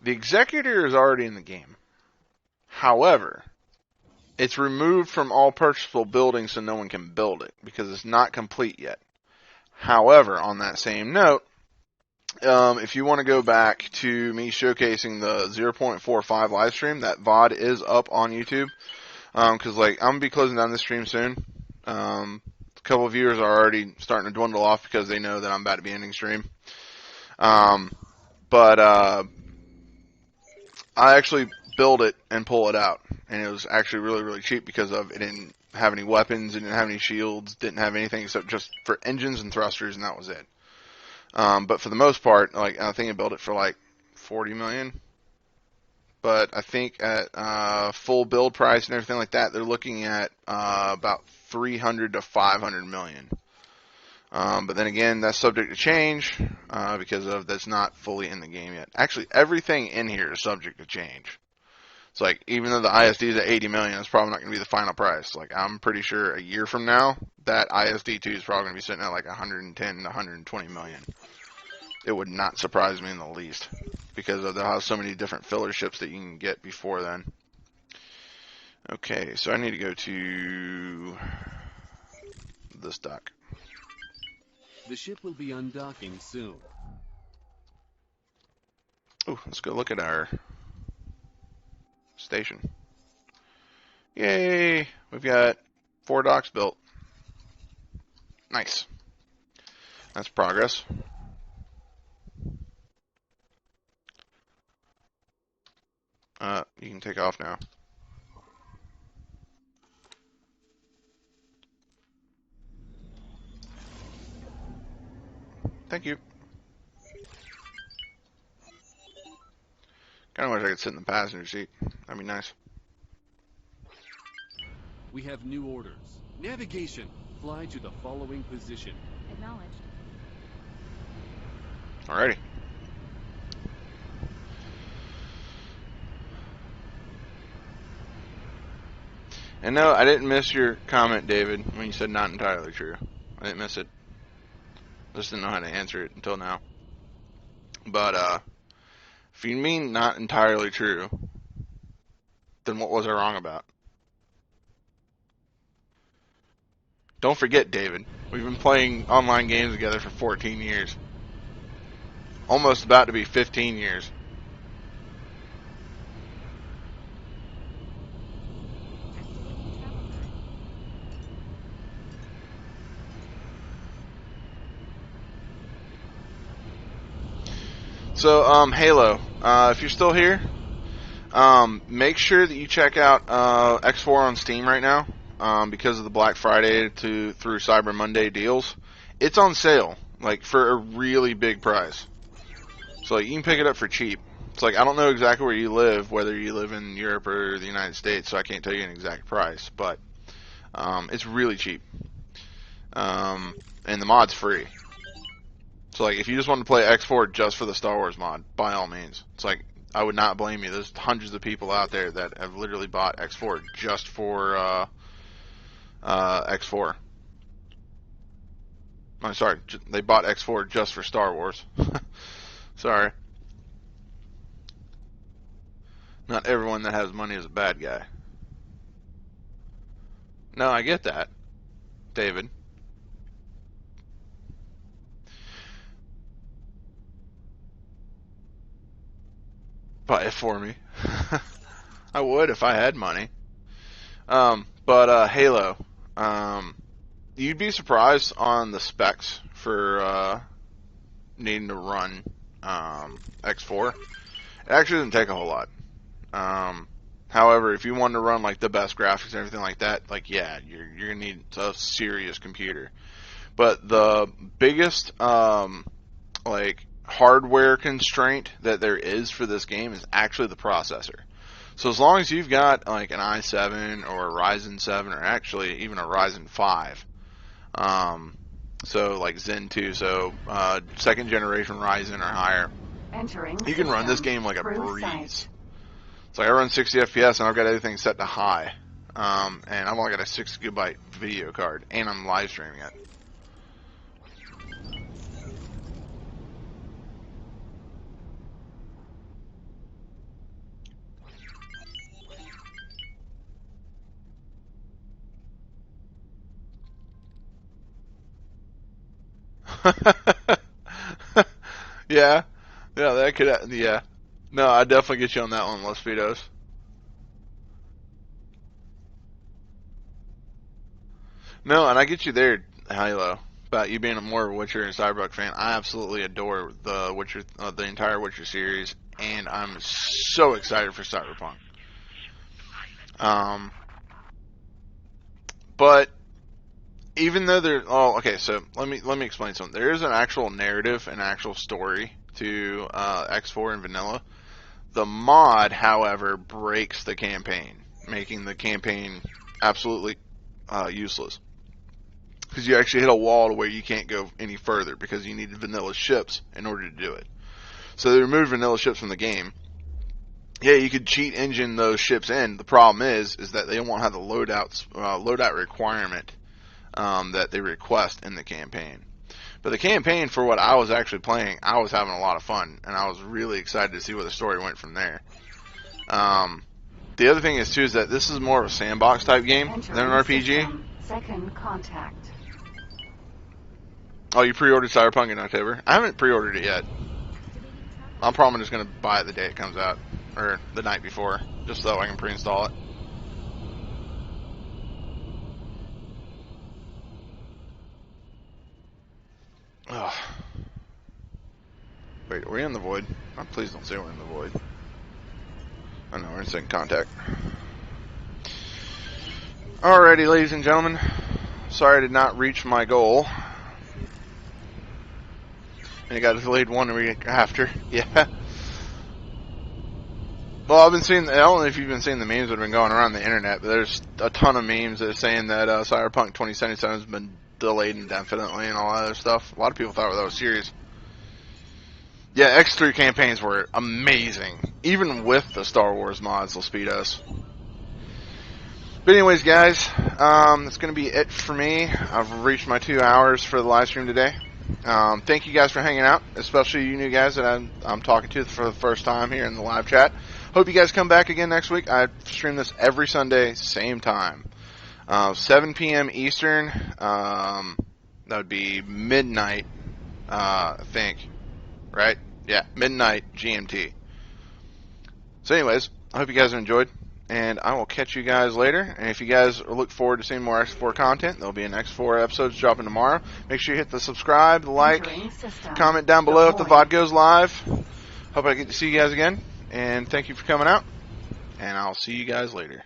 The Executor is already in the game. However, it's removed from all purchasable buildings so no one can build it, because it's not complete yet. However, on that same note, if you want to go back to me showcasing the 0.45 live stream, that VOD is up on YouTube. Because I'm going to be closing down this stream soon. A couple of viewers are already starting to dwindle off because they know that I'm about to be ending stream. But I actually build it and pull it out. And it was actually really, really cheap because of it didn't have any weapons, it didn't have any shields, didn't have anything except just for engines and thrusters, and that was it. But for the most part, I think I built it for like 40 million. But I think at full build price and everything like that, they're looking at about 300 to 500 million. But then again, that's subject to change because of that's not fully in the game yet. Actually, everything in here is subject to change. It's like, even though the ISD is at 80 million, it's probably not going to be the final price. Like, I'm pretty sure a year from now, that ISD 2 is probably going to be sitting at like 110 to 120 million. It would not surprise me in the least, because they'll have so many different filler ships that you can get before then. Okay, so I need to go to this dock. The ship will be undocking soon. Oh, let's go look at our station. Yay! We've got 4 docks built. Nice. That's progress. You can take off now. Thank you. Kind of wish I could sit in the passenger seat. That'd be nice. We have new orders. Navigation. Fly to the following position. Acknowledged. Alrighty. And no, I didn't miss your comment, David, when you said not entirely true. I didn't miss it. Just didn't know how to answer it until now. But, if you mean not entirely true, then what was I wrong about? Don't forget, David. We've been playing online games together for 14 years. Almost about to be 15 years. So, Halo, if you're still here, make sure that you check out X4 on Steam right now, because of the Black Friday through Cyber Monday deals. It's on sale, like, for a really big price. So, like, you can pick it up for cheap. It's like, I don't know exactly where you live, whether you live in Europe or the United States, so I can't tell you an exact price, but it's really cheap. And the mod's free. So, like, if you just want to play X4 just for the Star Wars mod, by all means. It's like, I would not blame you. There's hundreds of people out there that have literally bought X4 just for X4. I'm sorry, they bought X4 just for Star Wars. Sorry. Not everyone that has money is a bad guy. No, I get that, David. Buy it for me. I would if I had money. But Halo, you'd be surprised on the specs for needing to run X4. It actually doesn't take a whole lot. However, if you want to run like the best graphics and everything like that, like yeah, you're gonna need a serious computer. But the biggest like hardware constraint that there is for this game is actually the processor. So as long as you've got like an i7 or a Ryzen 7 or actually even a Ryzen 5, so like Zen 2, so second generation Ryzen or higher, you can run this game like a breeze. So I run 60 FPS and I've got everything set to high, and I've only got a 6 GB video card and I'm live streaming it. Yeah, that could, yeah. No, I'd definitely get you on that one, Los Speedos. No, and I get you there, Halo, about you being a more Witcher and Cyberpunk fan. I absolutely adore the Witcher, the entire Witcher series, and I'm so excited for Cyberpunk. But even though okay, so let me explain something. There is an actual narrative, an actual story to X4 and Vanilla. The mod, however, breaks the campaign, making the campaign absolutely useless. Because you actually hit a wall to where you can't go any further because you needed vanilla ships in order to do it. So they removed vanilla ships from the game. Yeah, you could cheat engine those ships in. The problem is that they won't have the loadout requirement that they request in the campaign. But the campaign, for what I was actually playing, I was having a lot of fun, and I was really excited to see where the story went from there. The other thing is, too, is that this is more of a sandbox type game than an RPG. Second contact. Oh, you pre-ordered Cyberpunk in October? I haven't pre-ordered it yet. I'm probably just going to buy it the day it comes out, or the night before, just so I can pre-install it. Ugh. Wait, are we in the void? Oh, please don't say we're in the void. Oh no, we're in second contact. Alrighty, ladies and gentlemen. Sorry I did not reach my goal. And it got delayed 1 week after. Yeah. Well, I've been seeing, I don't know if you've been seeing the memes that have been going around the internet, but there's a ton of memes that are saying that Cyberpunk 2077 has been delayed indefinitely and all that other stuff. A lot of people thought that was serious. Yeah, X3 campaigns were amazing, even with the Star Wars mods, they'll speed us. But anyways, guys, that's going to be it for me. I've reached my 2 hours for the live stream today. Thank you guys for hanging out, especially you new guys that I'm talking to for the first time here in the live chat. Hope you guys come back again next week. I stream this every Sunday, same time. 7 p.m. Eastern. That would be midnight, I think. Right? Yeah, midnight GMT. So anyways, I hope you guys enjoyed, and I will catch you guys later. And if you guys look forward to seeing more X4 content, there'll be an X4 episodes dropping tomorrow. Make sure you hit the subscribe, the like, comment down below if the VOD goes live. Hope I get to see you guys again, and thank you for coming out, and I'll see you guys later.